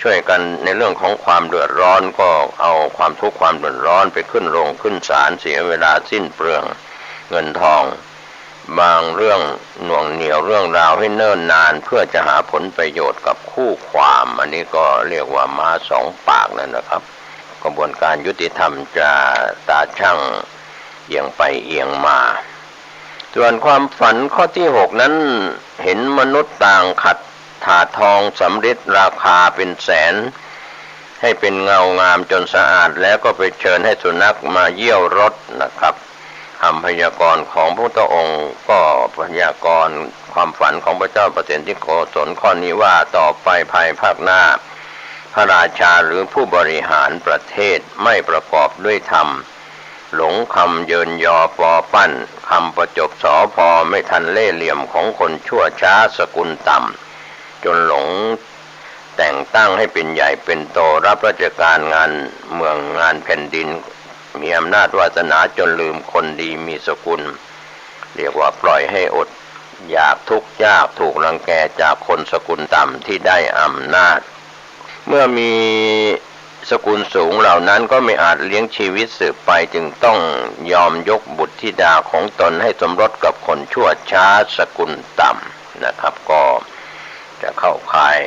ช่วยกันในเรื่องของความเดือดร้อนก็เอาความทุกข์ความเดือดร้อนไปขึ้นโรงขึ้นศาลเสียเวลาสิ้นเปลืองเงินทองบางเรื่องหน่วงเหนียวเรื่องราวให้เนิ่นนานเพื่อจะหาผลประโยชน์กับคู่ความอันนี้ก็เรียกว่าม้า2 ปากนั่นนะครับกระบวนการยุติธรรมจะตาช่างเอียงไปเอียงมาส่วนความฝันข้อที่6นั้นเห็นมนุษย์ต่างขัดถาดทองสำริดราคาเป็นแสนให้เป็นเงางามจนสะอาดแล้วก็ไปเชิญให้สุนัขมาเยี่ยวรถนะครับคำพยากรณ์ของพระพุทธองค์ก็พยากรณ์ความฝันของพระเจ้าประเสนที่โกศลข้อนี้ว่าต่อไปภายภาคหน้าพระราชาหรือผู้บริหารประเทศไม่ประกอบด้วยธรรมหลงคำเยินยอปอปั้นคำประจบสอพอไม่ทันเล่ห์เหลี่ยมของคนชั่วช้าสกุลต่ำจนหลงแต่งตั้งให้เป็นใหญ่เป็นโตรับราชการงานเมืองงานแผ่นดินมีอำนาจวาสนาจนลืมคนดีมีสกุลเรียกว่าปล่อยให้อดอยากทุกข์ยากถูกรังแกจากคนสกุลต่ำที่ได้อำนาจเมื่อมีสกุลสูงเหล่านั้นก็ไม่อาจเลี้ยงชีวิตสืบไปจึงต้องยอมยกบุตรธิดาของตนให้สมรสกับคนชั่วช้าสกุลต่ำนะครับก็จะเข้าข่าย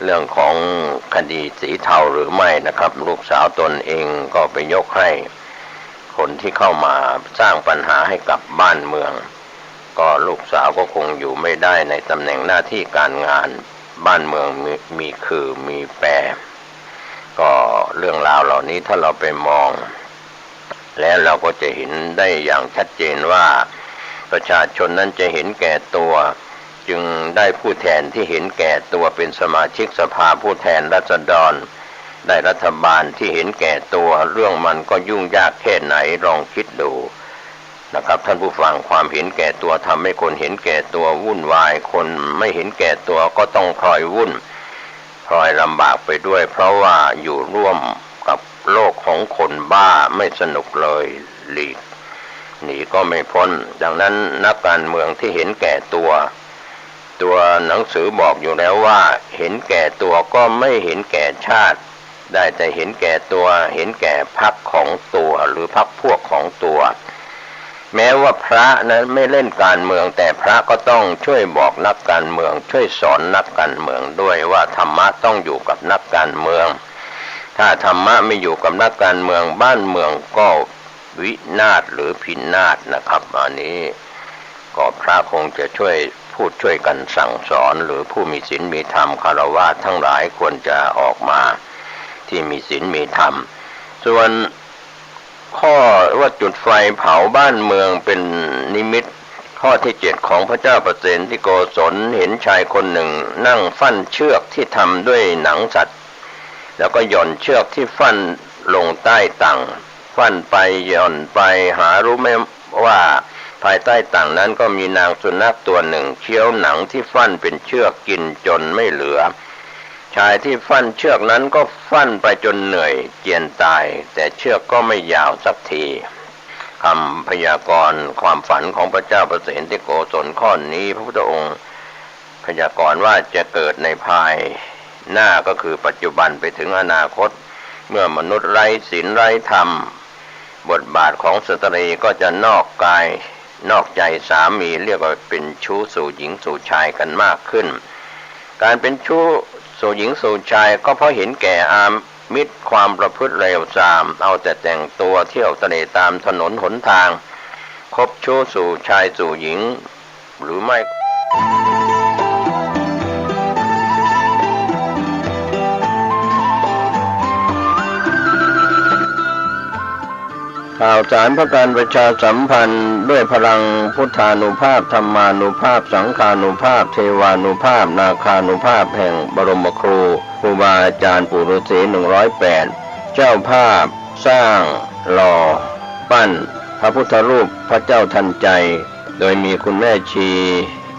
เรื่องของคดีสีเทาหรือไม่นะครับลูกสาวตนเองก็ไปยกให้คนที่เข้ามาสร้างปัญหาให้กับบ้านเมืองก็ลูกสาวก็คงอยู่ไม่ได้ในตำแหน่งหน้าที่การงานบ้านเมืองมีคือมีแปรก็เรื่องราวเหล่านี้ถ้าเราไปมองแล้วเราก็จะเห็นได้อย่างชัดเจนว่าประชาชนนั้นจะเห็นแก่ตัวจึงได้ผู้แทนที่เห็นแก่ตัวเป็นสมาชิกสภาผู้แทนราษฎรได้รัฐบาลที่เห็นแก่ตัวเรื่องมันก็ยุ่งยากแค่ไหนลองคิดดูนะครับท่านผู้ฟังความเห็นแก่ตัวทำให้คนเห็นแก่ตัววุ่นวายคนไม่เห็นแก่ตัวก็ต้องพลอยวุ่นพลอยลำบากไปด้วยเพราะว่าอยู่ร่วมกับโลกของคนบ้าไม่สนุกเลยหลีกหนีก็ไม่พ้นดังนั้นนักการเมืองที่เห็นแก่ตัวหนังสือบอกอยู่แล้วว่าเห็นแก่ตัวก็ไม่เห็นแก่ชาติ ได้แต่เห็นแก่ตัวเห็นแก่พรรคของตัวหรือพรรคพวกของตัว แม้ว่าพระนั้นไม่เล่นการเมืองแต่พระก็ต้องช่วยบอกนักการเมืองช่วยสอนนักการเมืองด้วยว่าธรรมะต้องอยู่กับนักการเมืองถ้าธรรมะไม่อยู่กับนักการเมืองบ้านเมืองก็วินาศหรือพินาศนะครับอันนี้ก็พระคงจะช่วยพูดช่วยกันสั่งสอนหรือผู้มีศีลมีธรรมฆราวาสทั้งหลายควรจะออกมาที่มีศีลมีธรรมส่วนข้อว่าจุดไฟเผาบ้านเมืองเป็นนิมิตข้อที่7ของพระเจ้าประเสนที่โกศลเห็นชายคนหนึ่งนั่งฟั่นเชือกที่ทำด้วยหนังสัตว์แล้วก็หย่อนเชือกที่ฟั่นลงใต้ตั่งฟั่นไปหย่อนไปหารู้ไหมว่าภายใต้ตั่งนั้นก็มีนางสุนัขตัวหนึ่งเคี้ยวหนังที่ฟั่นเป็นเชือกกินจนไม่เหลือชายที่ฟั่นเชือกนั้นก็ฟั่นไปจนเหนื่อยเจียนตายแต่เชือกก็ไม่ยาวสักทีคำพยากรณ์ความฝันของพระเจ้าประเสนที่โกศลข้อนี้พระพุทธองค์พยากรณ์ว่าจะเกิดในภายหน้าก็คือปัจจุบันไปถึงอนาคตเมื่อมนุษย์ไร้ศีลไร้ธรรมบทบาทของสตรีก็จะนอกกายนอกใจสามีเรียกว่าเป็นชู้สู่หญิงสู่ชายกันมากขึ้นการเป็นชู้สู่หญิงสู่ชายก็เพราะเห็นแก่อามิตรความประพฤติเลวทรามเอาแต่แต่งตัวเที่ยวเตร่ตามถนนหนทางคบชู้สู่ชายสู่หญิงหรือไม่ข่าวสารประการประชาสัมพันธ์ด้วยพลังพุทธานุภาพธรรมานุภาพสังฆานุภาพเทวานุภาพนาคานุภาพแห่งบรมครูครูบาอาจารย์ปู่ฤาษี108เจ้าภาพสร้างหล่อปั้นพระพุทธรูปพระเจ้าทันใจโดยมีคุณแม่ชี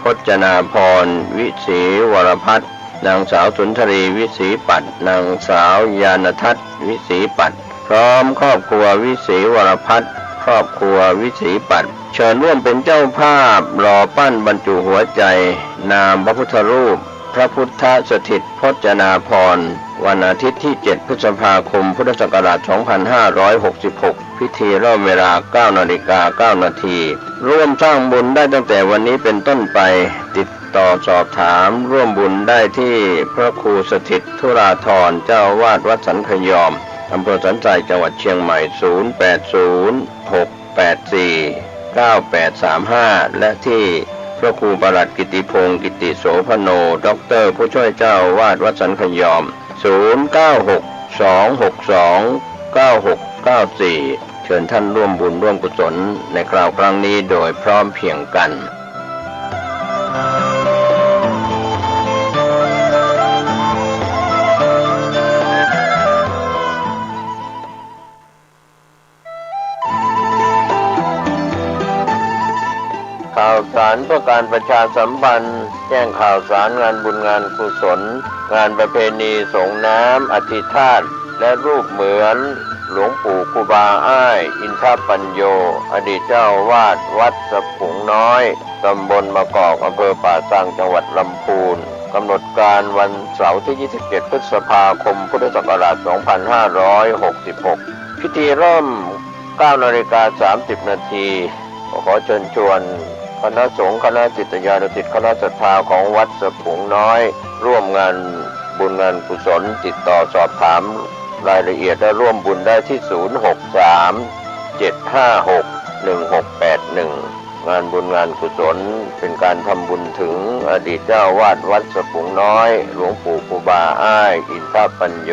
พจนาพรวิศีวรพัฒน์นางสาวสุนทรีวิศีปัตย์นางสาวยานทัศน์วิศีปัตย์พร้อมครอบครัววิศีวรพัฒน์ครอบครัววิศีปัตย์เชิญร่วมเป็นเจ้าภาพหล่อปั้นบรรจุหัวใจนามพระพุทธรูปพระพุทธสถิตพจนาภรณ์วันอาทิตย์ที่7พฤษภาคมพุทธศักราช2566พิธีเริ่มเวลา 9:09 น.ร่วมสร้างบุญได้ตั้งแต่วันนี้เป็นต้นไปติดต่อสอบถามร่วมบุญได้ที่พระครูสถิตธุราธรเจ้าวาดวัดสันขยอมอำเภอสันทรายจังหวัดเชียงใหม่0806849835และที่พระครูประหลัดกิติพงศ์กิติโสพโนด็อกเตอร์ผู้ช่วยเจ้าวาดวัดสันขยอม0962629694เชิญท่านร่วมบุญร่วมกุศลในคราวครั้งนี้โดยพร้อมเพรียงกันข่าวสารเพื่อการประชาสัมพันธ์แจ้งข่าวสารงานบุญงานกุศลงานประเพณีสงน้ำอธิธาตุและรูปเหมือนหลวงปู่ครูบาอ้ายอินทปัญโยอดีตเจ้าวาดวัดสะพุงน้อยตำบลมะกอกอำเภอป่าซังจังหวัดลำพูนกำหนดการวันเสาร์ที่27พฤษภาคมพุทธศักราช2566พิธีเริ่ม 9:30 น.ขอเชิญชวนคณะสงฆ์คณะศิษยานุศิษย์คณะศรัทธาของวัดสะพุงน้อยร่วมงานบุญงานกุศลติดต่อสอบถามรายละเอียดและร่วมบุญได้ที่063-756-1681งานบุญงานกุศลเป็นการทำบุญถึงอดีตเจ้าวาดวัดสะพุงน้อยหลวงปู่ครูบาอ้ายอินทปัญโย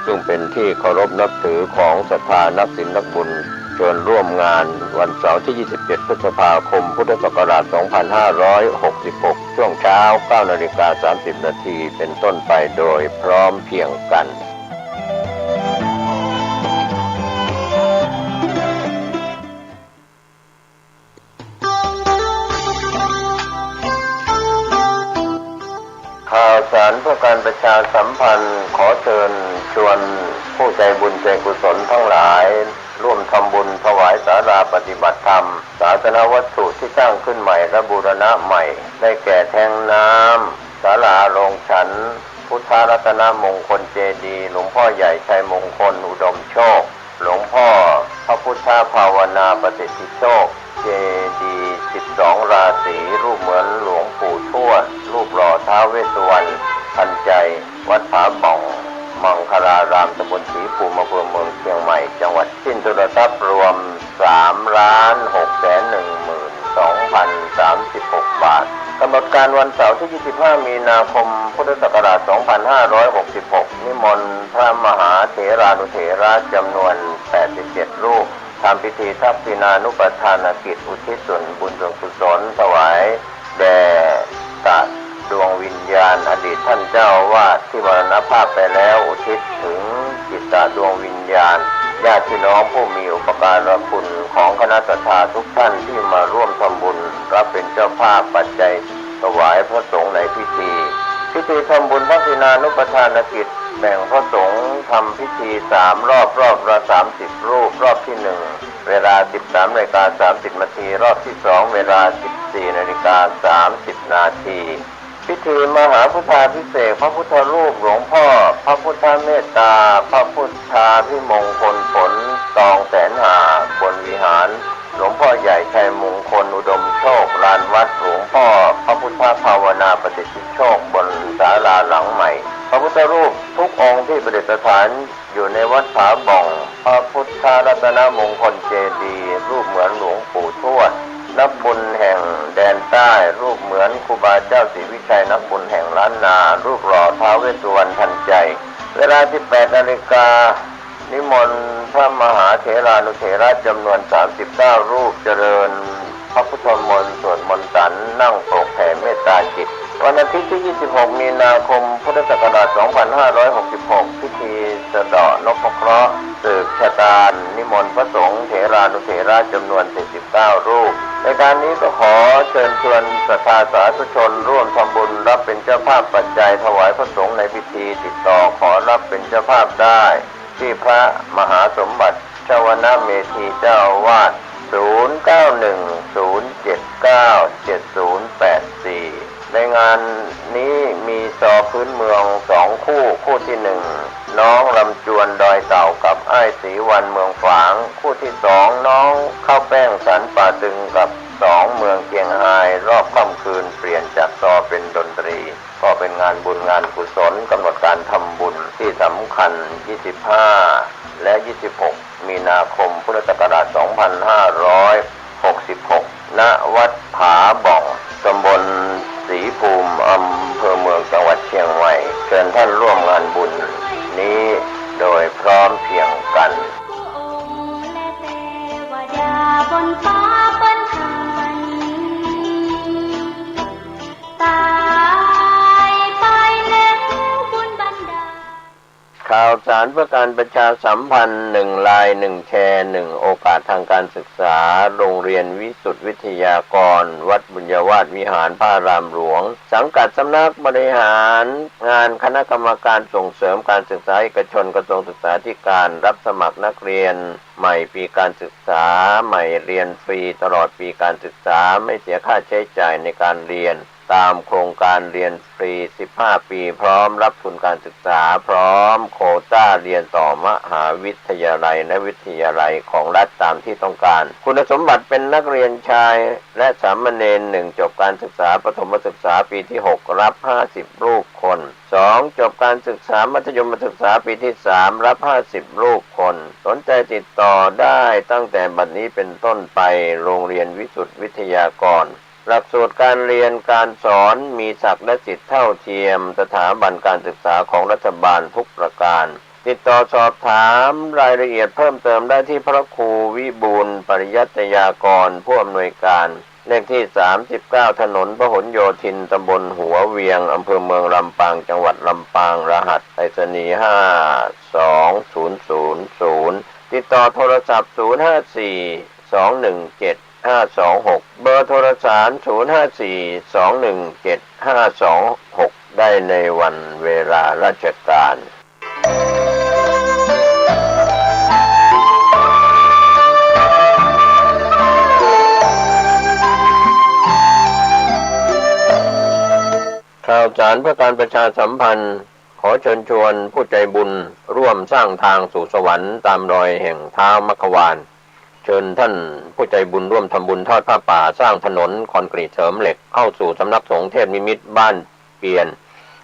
ซึ่งเป็นที่เคารพนับถือของศรัทธานักศีลนักบุญเชิญร่วมงานวันเสาร์ที่27พฤษภาคมพุทธศักราช2566ช่วงเช้า 9:30 น.เป็นต้นไปโดยพร้อมเพรียงกันข่าวสารเพื่อการประชาสัมพันธ์ขอเชิญชวนผู้ใจบุญใจกุศลทั้งหลายร่วมทำบุญถวายศาลาปฏิบัติธรรมศาสนวัตถุที่สร้างขึ้นใหม่และบูรณะใหม่ได้แก่แทงน้ำศาลาโรงฉัน พุทธรัตนมงคลเจดีย์หลวงพ่อใหญ่ชัยมงคลอุดมโชคหลวงพ่อพระพุทธภาวนาประสิทธิโชคเจดีย์12 ราศีรูปเหมือนหลวงปู่ทวดรูปหล่อท้าวเวสสุวรรณทันใจวัดผาบ่องมังคลารามตำบลศรีภูมิอำเภอเมืองเชียงใหม่จังหวัดสิ้นทุนทรัพย์รวม 3,612,036 บาทกำหนดการวันเสาร์ที่ 25 มีนาคม พุทธศักราช 2566 นิมนต์พระมหาเถรานุเถระจำนวน 87 รูปทำพิธีทักษิณานุปทานกิจอุทิศส่วนบุญส่วนกุศลถวายแด่ตัดดวงวิญญาณอดีตท่านเจ้าอาวาสที่มรณภาพไปแล้วอุทิศถึงจิตตดวงวิญญาณญาติพี่น้องผู้มีอุปการะคุณของคณะศรัทธาทุกท่านที่มาร่วมทำบุญรับเป็นเจ้าภาพปัจจัยถวายพระสงฆ์ในพิธีทำบุญทักษิณานุปทานกิจแบ่งพระสงฆ์ทำพิธี3 รอบละ30 รูปรอบที่ 1 เวลา 13:30 นาทีรอบที่ 2 เวลา 14:30 นาทีพิธีมหาพุทธาภิเษกพระพุทธรูปหลวงพ่อพระพุทธเมตตาพระพุทธาภิมงคลผลตองแสนหาบนวิหารหลวงพ่อใหญ่ชัยมงคลอุดมโชคลานวัดหลวงพ่อพระพุทธภาวนาประสิทธิโชคบนศาลาหลังใหม่พระพุทธรูปทุกองค์ที่ประดิษฐานอยู่ในวัดผาบ่องพระพุทธรัตนมงคลเจดีย์รูปเหมือนหลวงปู่ทวดนักบุญแห่งแดนใต้รูปเหมือนครูบาเจ้าศรีวิชัยนักบุญแห่งล้านนารูปหล่อท้าวเวสสุวรรณทันใจเวลา 18 นาฬิกานิมนต์พระมหาเถรานุเถระจำนวน 39 รูปเจริญพระพุทธมนต์สวดมนต์สันนั่งโปรกแผ่เมตตาจิตวันอาทิตย์ที่ 26 มีนาคม พุทธศักราช 2566 พิธีสะเดาะนพเคราะห์สืบชะตานิมนต์พระสงฆ์เถรานุเถระจำนวน 49 รูปในการนี้ก็ขอเชิญชวนศรัทธาสาธุชนร่วมทำบุญรับเป็นเจ้าภาพปัจจัยถวายพระสงฆ์ในพิธีติดต่อขอรับเป็นเจ้าภาพได้ที่พระมหาสมบัติชวนาเมธีเจ้าอาวาส 0910797084 ในงานนี้มีซอพื้นเมือง2 คู่ที่ 1น้องลำจวนดอยเต่ากับอ้ายศรีวันเมืองฝางคู่ที่ 2น้องข้าวแป้งสันป่าตึงกับ2เมืองเชียงรายรอบค่ำคืนเปลี่ยนจากซอเป็นดนตรีก็เป็นงานบุญงานกุศลกำหนดการทำบุญที่สำคัญ 25 และ 26 มีนาคม พุทธศักราช 2566 ณ วัดผาบ่องตำบลศรีภูมิอำเภอเมืองจังหวัดเชียงใหม่เชิญท่านร่วมงานบุญนี้โดยพร้อมเพรียงกันบนฟ้าเปิ้นหันตายไปแล้วบุญบันดาลข่าวสารเพื่อการประชาสัมพันธ์1 ไลน์ 1 แชร์ 1 โอกาสทางการศึกษาโรงเรียนวิสุทธิวิทยากรวัดบุญญาวาสวิหารพระอารามหลวงสังกัดสำนักบริหารงานคณะกรรมการส่งเสริมการศึกษาเอกชนกระทรวงศึกษาธิการรับสมัครนักเรียนใหม่ปีการศึกษาใหม่เรียนฟรีตลอดปีการศึกษาไม่เสียค่าใช้จ่ายในการเรียนตามโครงการเรียนฟรี15 ปีพร้อมรับทุนการศึกษาพร้อมโควต้าเรียนต่อมหาวิทยาลัยและวิทยาลัยของรัฐตามที่ต้องการคุณสมบัติเป็นนักเรียนชายและสามเณร1จบการศึกษาประถมศึกษาปีที่6รับ50 รูปคน2จบการศึกษามัธยมศึกษาปีที่3รับ50 รูปคนสนใจติดต่อได้ตั้งแต่บัดนี้เป็นต้นไปโรงเรียนวิสุทธิวิทยากรหลักสูตรการเรียนการสอนมีศักดิ์และสิทธิเท่าเทียมสถาบันการศึกษาของรัฐบาลทุกประการติดต่อสอบถามรายละเอียดเพิ่มเติมได้ที่พระครูวิบูลย์ปริยัตยากรผู้อำนวยการเลขที่39ถนนพหลโยธินตำบลหัวเวียงอำเภอเมืองลำปางจังหวัดลำปางรหัสไปรษณีย์52000ติดต่อโทรศัพท์054 217 526เบอร์โทรศัพท์054-217-526ได้ในวันเวลาราชการข่าวสารเพื่อการประชาสัมพันธ์ อเชิญชวนผู้ใจบุญร่วมสร้างทางสู่สวรรค์ตามรอยแห่งเท้ามัคควานเชิญท่านผู้ใจบุญร่วมทำบุญทอดผ้าป่าสร้างถนนคอนกรีตเสริมเหล็กเข้าสู่สำนักสงฆ์เทพนิมิตรบ้านเปียน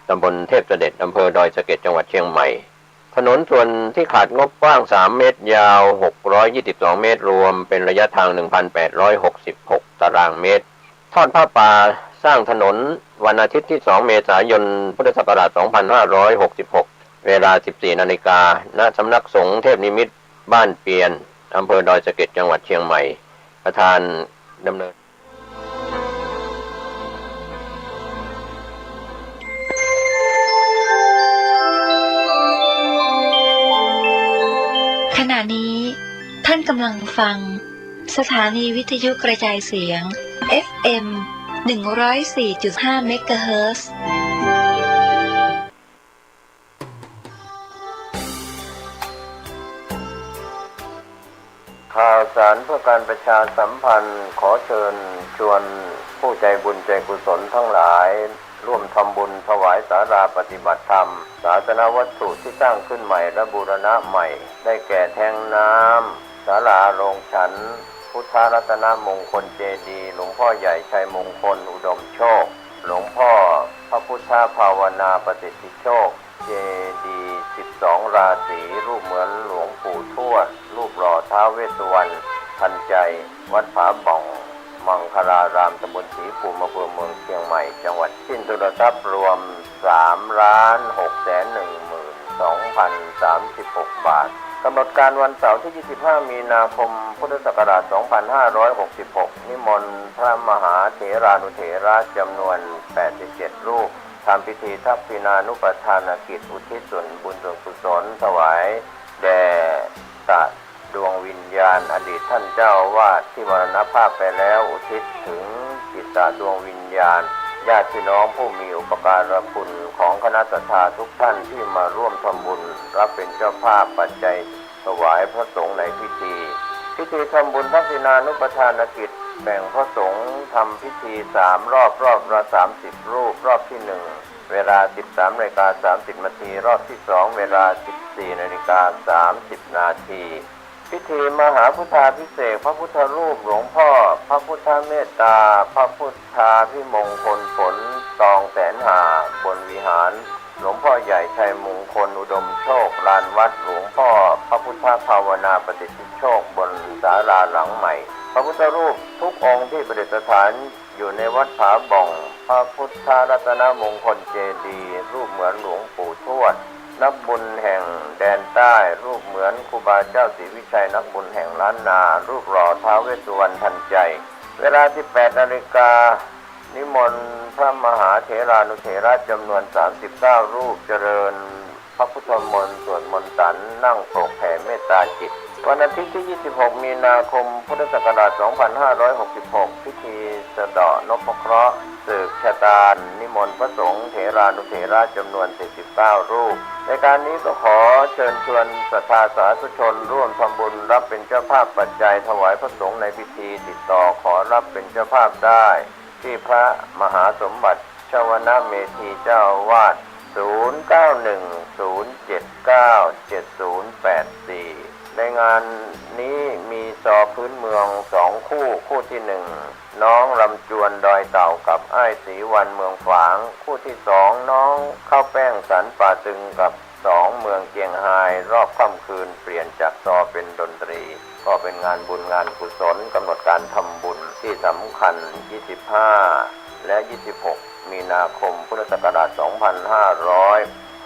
ตำบลเทพเสด็จอำเภอดอยสะเก็ดจังหวัดเชียงใหม่ถนนส่วนที่ขาดงบกว้าง3เมตรยาว622เมตรรวมเป็นระยะทาง 1,866 ตารางเมตรทอดผ้าป่าสร้างถนนวันอาทิตย์ที่2เมษายนพุทธศักราช2566เวลา 14 นาฬิกาณสำนักสงฆ์เทพนิมิตรบ้านเปียนอำเภอดอยสะเก็ดจังหวัดเชียงใหม่ประธานดำเนินขณะนี้ท่านกำลังฟังสถานีวิทยุกระจายเสียง FM 104.5 เมกะเฮิรตซ์ข่าวสารเพื่อการประชาสัมพันธ์ขอเชิญชวนผู้ใจบุญใจกุศลทั้งหลายร่วมทำบุญถวายศาลาปฏิบัติธรรมศาสนวัตถุที่สร้างขึ้นใหม่และบูรณะใหม่ได้แก่แทงน้ำศาลาโรงฉันพุทธรัตนมงคลเจดีย์หลวงพ่อใหญ่ชัยมงคลอุดมโชคหลวงพ่อพระพุทธภาวนาประสิทธิโชคเจดีย์12ราศีรูปเหมือนหลวงปู่ทวดรูปหล่อท้าวเวสสุวรรณทันใจวัดผาบ่องมังคลารามตำบลศรีภูมิอำเภอเมืองเชียงใหม่จังหวัดสิ้นทุนทรัพย์รวม 3,612,036 บาทกำหนดการวันเสาร์ที่ 25 มีนาคม พุทธศักราช 2566 นิมนต์พระมหาเถรานุเถระจำนวน 87 รูปทำพิธีทักษิณานุปทานกิจอุทิศส่วนบุญส่วนกุศลถวายแด่สัตว์ดวงวิญญาณอดีตท่านเจ้าอาวาสที่มรณภาพไปแล้วอุทิศถึงจิตตดวงวิญญาณญาติพี่น้องผู้มีอุปการะคุณของคณะศรัทธาทุกท่านที่มาร่วมทำบุญรับเป็นเจ้าภาพปัจจัยถวายพระสงฆ์ในพิธีทำบุญทักษิณานุปทานกิจแบ่งพระสงฆ์ทำพิธี3รอบละ30รูปรอบที่1เวลา 13:30 นาทีรอบที่2เวลา 14:30 นาทีพิธีมหาพุทธาภิเษกพระพุทธรูปหลวงพ่อพระพุทธเมตตาพระพุทธาภิมงคลผลตองแสนหาบนวิหารหลวงพ่อใหญ่ชัยมงคลอุดมโชคลานวัดหลวงพ่อพระพุทธภาวนาประสิทธิโชคบนศาลาหลังใหม่พระพุทธรูปทุกองค์ที่ประดิษฐานอยู่ในวัดผาบ่องพระพุทธรัตนมงคลเจดีย์รูปเหมือนหลวงปู่ทวดนักบุญแห่งแดนใต้รูปเหมือนครูบาเจ้าศรีวิชัยนักบุญแห่งล้านนารูปหล่อท้าวเวสสุวรรณทันใจเวลา 18 นาฬิกานิมนต์พระมหาเถรานุเถระจำนวน 39 รูปเจริญพระพุทธมนต์สวดมนต์สันนั่งโปรกแผ่เมตตาจิตวันอาทิตย์ที่ 26 มีนาคม พุทธศักราช 2566 พิธีสะเดาะนพเคราะห์สืบชะตานิมนต์พระสงฆ์เถรานุเถระจำนวน 49 รูปในการนี้ก็ขอเชิญชวนศรัทธาสาธุชนร่วมทำบุญรับเป็นเจ้าภาพปัจจัยถวายพระสงฆ์ในพิธีติดต่อขอรับเป็นเจ้าภาพได้ที่พระมหาสมบัติชวนะเมธีเจ้าอาวาส 0910797084 ในงานนี้มีซอพื้นเมือง2คู่ที่1น้องลำจวนดอยเต่ากับอ้ายศรีวันเมืองฝางคู่ที่2น้องข้าวแป้งสันป่าตึงกับ2เมืองเกียงไฮรอบค่ำคืนเปลี่ยนจากซอเป็นดนตรีก็เป็นงานบุญงานกุศลกำหนดการทำบุญที่สำคัญ25และ26มีนาคมพุทธศักราช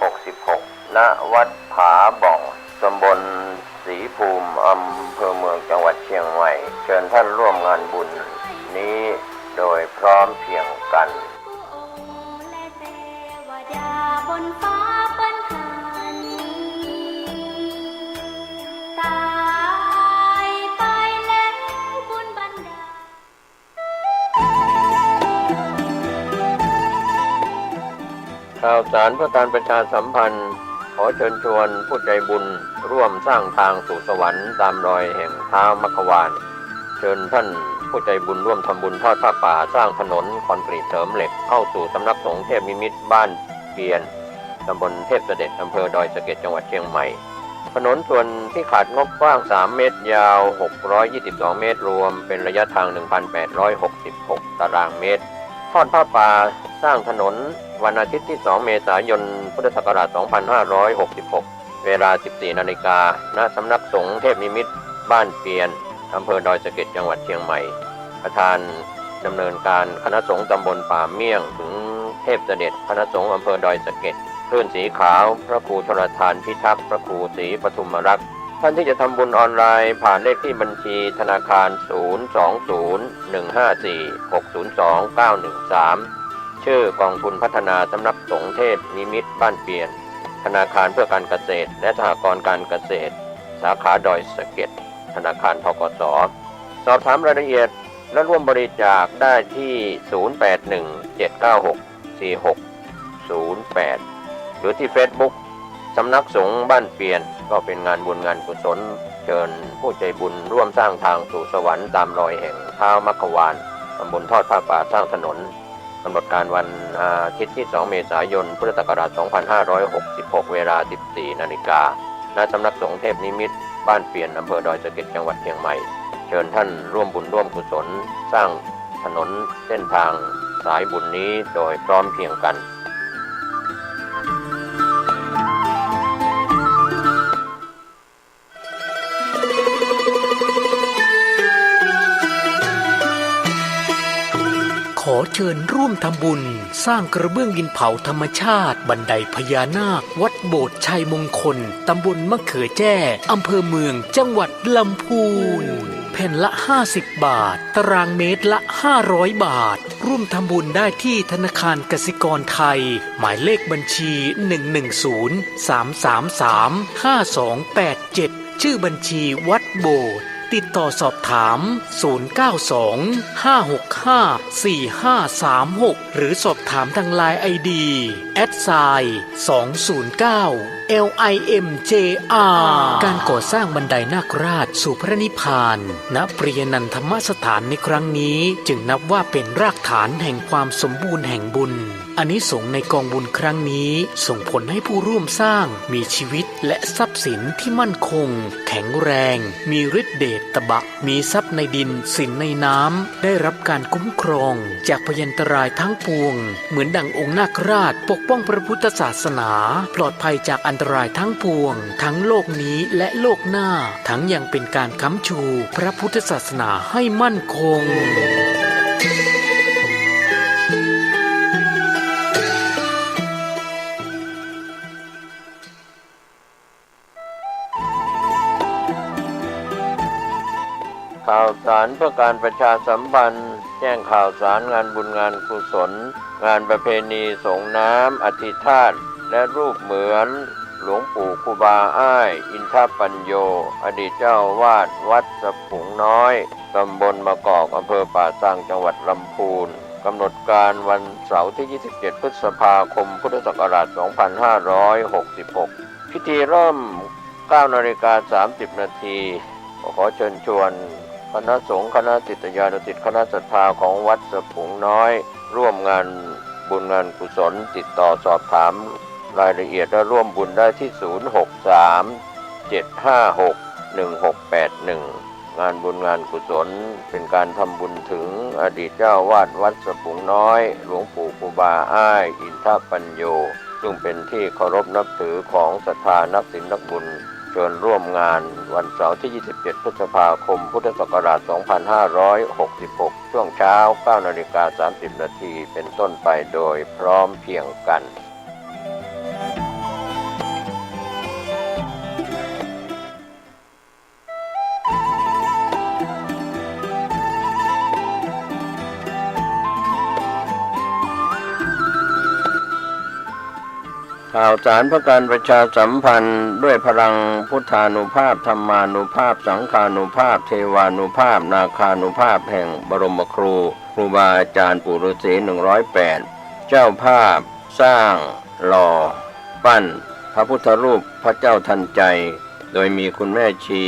2566 ณ วัดผาบ่องตำบลศรีภูมิอำเภอเมืองจังหวัดเชียงใหม่เชิญท่านร่วมงานบุญนี้โดยพร้อมเพรียงกันบนฟ้าเปิ้นหันตายไปแล้วบุญบันดาลข่าวสารเพื่อการประชาสัมพันธ์ขอเชิญชวนผู้ใจบุญร่วมสร้างทางสู่สวรรค์ตามรอยแห่งเท้ามัคควานเชิญท่านผู้ใจบุญร่วมทำบุญทอดผ้าป่าสร้างถนนคอนกรีตเสริมเหล็กเข้าสู่สำนักสงฆ์เทพนิมิตรบ้านเปียน ตำบลเทพเสด็จอำเภอดอยสะเก็ดจังหวัดเชียงใหม่ถนนส่วนที่ขาดงบกว้าง3 เมตรยาว622 เมตรรวมเป็นระยะทาง 1,866 ตารางเมตรทอดผ้าป่าสร้างถนนวันอาทิตย์ที่ 2 เมษายน พุทธศักราช 2566 เวลา 14 นาฬิกา ณ สำนักสงฆ์เทพนิมิตรบ้านเปียนอำเภอดอยสะเก็ดจังหวัดเชียงใหม่ประธานดำเนินการคณะสงฆ์ตำบลป่าเมี่ยงถึงเทพเสด็จคณะสงฆ์อำเภอดอยสะเก็ดคลื่นสีขาวพระครูชลทานพิทักษ์พระครูศรีปทุมรักษ์ท่านที่จะทำบุญออนไลน์ผ่านเลขที่บัญชีธนาคาร 020-154-602-913 ชื่อกองทุนพัฒนาสำนักสงฆ์เทพนิมิตรบ้านเปียนธนาคารเพื่อการเกษตรและสหกรณ์การเกษตรสาขาดอยสะเก็ดธนาคารธกส.สอบถามรายละเอียดและร่วมบริจาคได้ที่ 0817964608 หรือที่ Facebook สำนักสงฆ์บ้านเปียนก็เป็นงานบุญงานกุศลเชิญผู้ใจบุญร่วมสร้างทางสู่สวรรค์ตามรอยแห่งเท้ามัคควานตำบลทอดผ้าป่าสร้างถนนกำหนดการวันอาทิตย์ที่ 2 เมษายน พุทธศักราช 2566 เวลา 14 นาฬิกาณ สำนักสงฆ์เทพนิมิตรบ้านเปียนอำเภอดอยสะเก็ดจังหวัดเชียงใหม่เชิญท่านร่วมบุญร่วมกุศลสร้างถนนเส้นทางสายบุญนี้โดยพร้อมเพรียงกันขอเชิญร่วมทำบุญสร้างกระเบื้องดินเผาธรรมชาติบันไดพญานาควัดโบสถ์ชัยมงคลตำบลมะเขือแจ้อำเภอเมืองจังหวัดลำพูนแผ่นละ50 บาทตารางเมตรละ500 บาทร่วมทำบุญได้ที่ธนาคารกสิกรไทยหมายเลขบัญชี 110-333-5287 ชื่อบัญชีวัดโบสถ์ติดต่อสอบถาม 092-565-4536 หรือสอบถามทางไลน์ ID @209 LIMJR การก่อสร้างบันไดนาคราชสู่พระนิพพานณปริยนันทธรรมสถานในครั้งนี้จึงนับว่าเป็นรากฐานแห่งความสมบูรณ์แห่งบุญอานิสงส์ในกองบุญครั้งนี้ส่งผลให้ผู้ร่วมสร้างมีชีวิตและทรัพย์สินที่มั่นคงแข็งแรงมีฤทธิ์เดชตบะมีทรัพย์ในดินสินในน้ำได้รับการคุ้มครองจากพยันตรายทั้งปวงเหมือนดั่งองค์นาคราชปกป้องพระพุทธศาสนาปลอดภัยจากอันตรายทั้งปวงทั้งโลกนี้และโลกหน้าทั้งยังเป็นการค้ำชูพระพุทธศาสนาให้มั่นคงข่าวสารเพื่อการประชาสัมพันธ์แจ้งข่าวสารงานบุญงานกุศลงานประเพณีส่งน้ำอธิธาตุและรูปเหมือนหลวงปู่ครูบาอ้ายอินทปัญโยอดีตเจ้าวาดวัดสะพุงน้อยตำบลมะกอกอำเภอป่าซางจังหวัดลำพูนกำหนดการวันเสาร์ที่ 27 พฤษภาคม พุทธศักราช 2566 พิธีเริ่ม 9:30 นาทีขอเชิญชวนคณะสงฆ์คณะศิษยานุศิษย์คณะศรัทธาของวัดสะพุงน้อยร่วมงานบุญงานกุศลติดต่อสอบถามรายละเอียดและร่วมบุญได้ที่ 063-756-1681 งานบุญงานกุศลเป็นการทำบุญถึงอดีตเจ้าวาดวัดสะพุงน้อยหลวงปู่ครูบาอ้ายอินทปัญโยซึ่งเป็นที่เคารพนับถือของศรัทธานักศีลนักบุญเชิญร่วมงานวันเสาร์ที่ 27 พฤษภาคม พุทธศักราช 2566 ช่วงเช้า 9:30 นาทีเป็นต้นไปโดยพร้อมเพรียงกัน ข่าวสารเพื่อการประชาสัมพันธ์ด้วยพลังพุทธานุภาพธรรมานุภาพสังฆานุภาพเทวานุภาพนาคานุภาพแห่งบรมครูครูบาอาจารย์ปู่ฤาษี108เจ้าภาพสร้างหล่อปั้นพระพุทธรูปพระเจ้าทันใจโดยมีคุณแม่ชี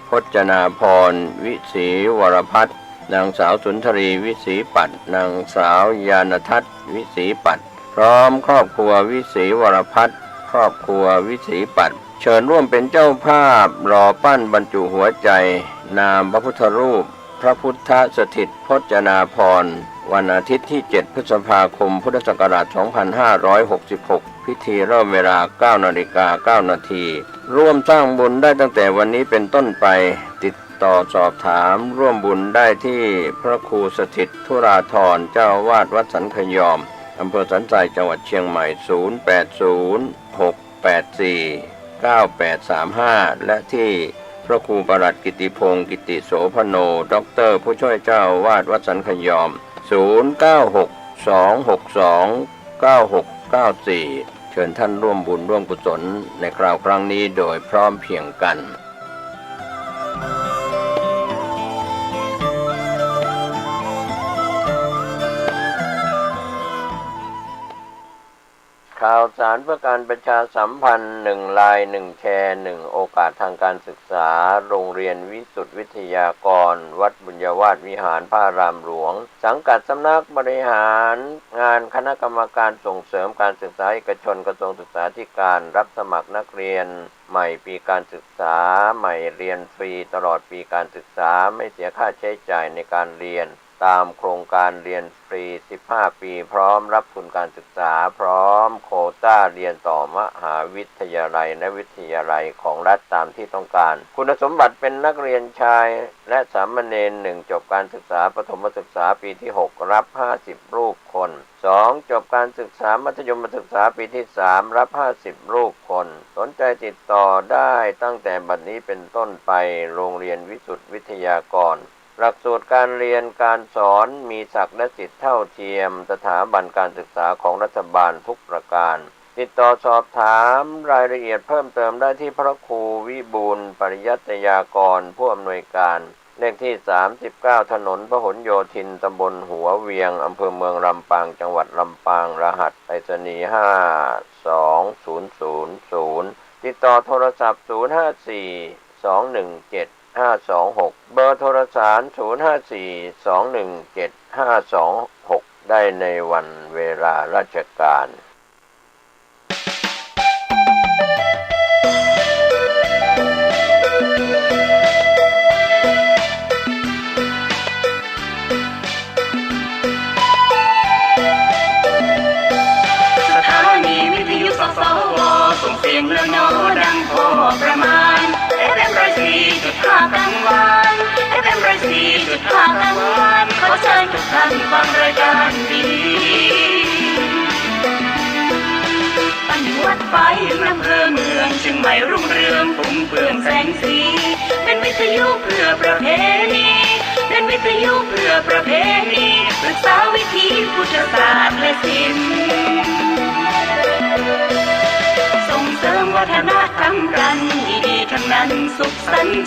พจนาพรวิศรีวรพัฒน์นางสาวสุนทรีวิศรีปัตย์นางสาวยานทัศน์วิศรีปัตย์พ ร้อมครอบครัววิศรีวรพัฒน์ครอบครัววิศรีปัตย์เชิญร่วมเป็นเจ้าภาพหล่อปั้นบรรจุหัวใจนามพระพุทธรูปพระพุทธสถิตพจนาภรณ์วันอาทิตย์ที่ 7 พฤษภาคม พุทธศักราช 2566 พิธีเริ่มเวลา 9:09 น.ร่วมสร้างบุญได้ตั้งแต่วันนี้เป็นต้นไปติดต่อสอบถามร่วมบุญได้ที่พระครูสถิตธุราธรเจ้าอาวาสวัดสันขยอมอำเภอสันทรายจังหวัดเชียงใหม่ 0806849835 และที่พระครูประหลัดกิติพงศ์กิติโสพโนด็อกเตอร์ผู้ช่วยเจ้าอาวาสวัดสันขยอม 0962629694 เชิญท่านร่วมบุญร่วมกุศลในคราวครั้งนี้โดยพร้อมเพรียงกันข่าวสารเพื่อการประชาสัมพันธ์1 ไลน์ 1 แชร์ 1 โอกาสทางการศึกษาโรงเรียนวิสุทธิวิทยากรวัดบุญญาวาสวิหารพระอารามหลวงสังกัดสำนักบริหารงานคณะกรรมการส่งเสริมการศึกษาเอกชนกระทรวงศึกษาธิการรับสมัครนักเรียนใหม่ปีการศึกษาใหม่เรียนฟรีตลอดปีการศึกษาไม่เสียค่าใช้จ่ายในการเรียนตามโครงการเรียนฟรี15 ปีพร้อมรับทุนการศึกษาพร้อมโควต้าเรียนต่อมหาวิทยาลัยและวิทยาลัยของรัฐตามที่ต้องการคุณสมบัติเป็นนักเรียนชายและสามเณร1จบการศึกษาประถมศึกษาปีที่6รับ50รูปคน2จบการศึกษามัธยมศึกษาปีที่3รับ50รูปคนสนใจติดต่อได้ตั้งแต่บัดนี้เป็นต้นไปโรงเรียนวิสุทธิวิทยากรหลักสูตรการเรียนการสอนมีศักดิ์และสิทธิเท่าเทียมสถาบันการศึกษาของรัฐบาลทุกประการติดต่อสอบถามรายละเอียดเพิ่มเติมได้ที่พระครูวิบูลย์ปริยัตยากรผู้อำนวยการเลขที่39ถนนพหลโยธินตำบลหัวเวียงอำเภอเมืองลำปางจังหวัดลำปางรหัสไปรษณีย์52000ติดต่อโทรศัพท์054 217 526เบอร์โทรศัพท์054 217 526ได้ในวันเวลาราชการสถานีวิทยุสสวส่งเสียงเรื่องโน้ดังพอประมาณFM 104.5 กลางวันFM 104.5 กลางวันขอเชิญทุกท่านฟังรายการนี้ตั้งวัดไฟอำเภอเมืองเชียงใหม่รุ่งเรืองปุ่มเปลืองแสงสีเป็นวิทยุเพื่อประเพณีเป็นวิทยุเพื่อประเพณีศึกษาวิถีพุทธศาสตร์และศิลป์ส่งเสริมวัฒนธรรมกันดีๆทั้งนั้นสุขสันต์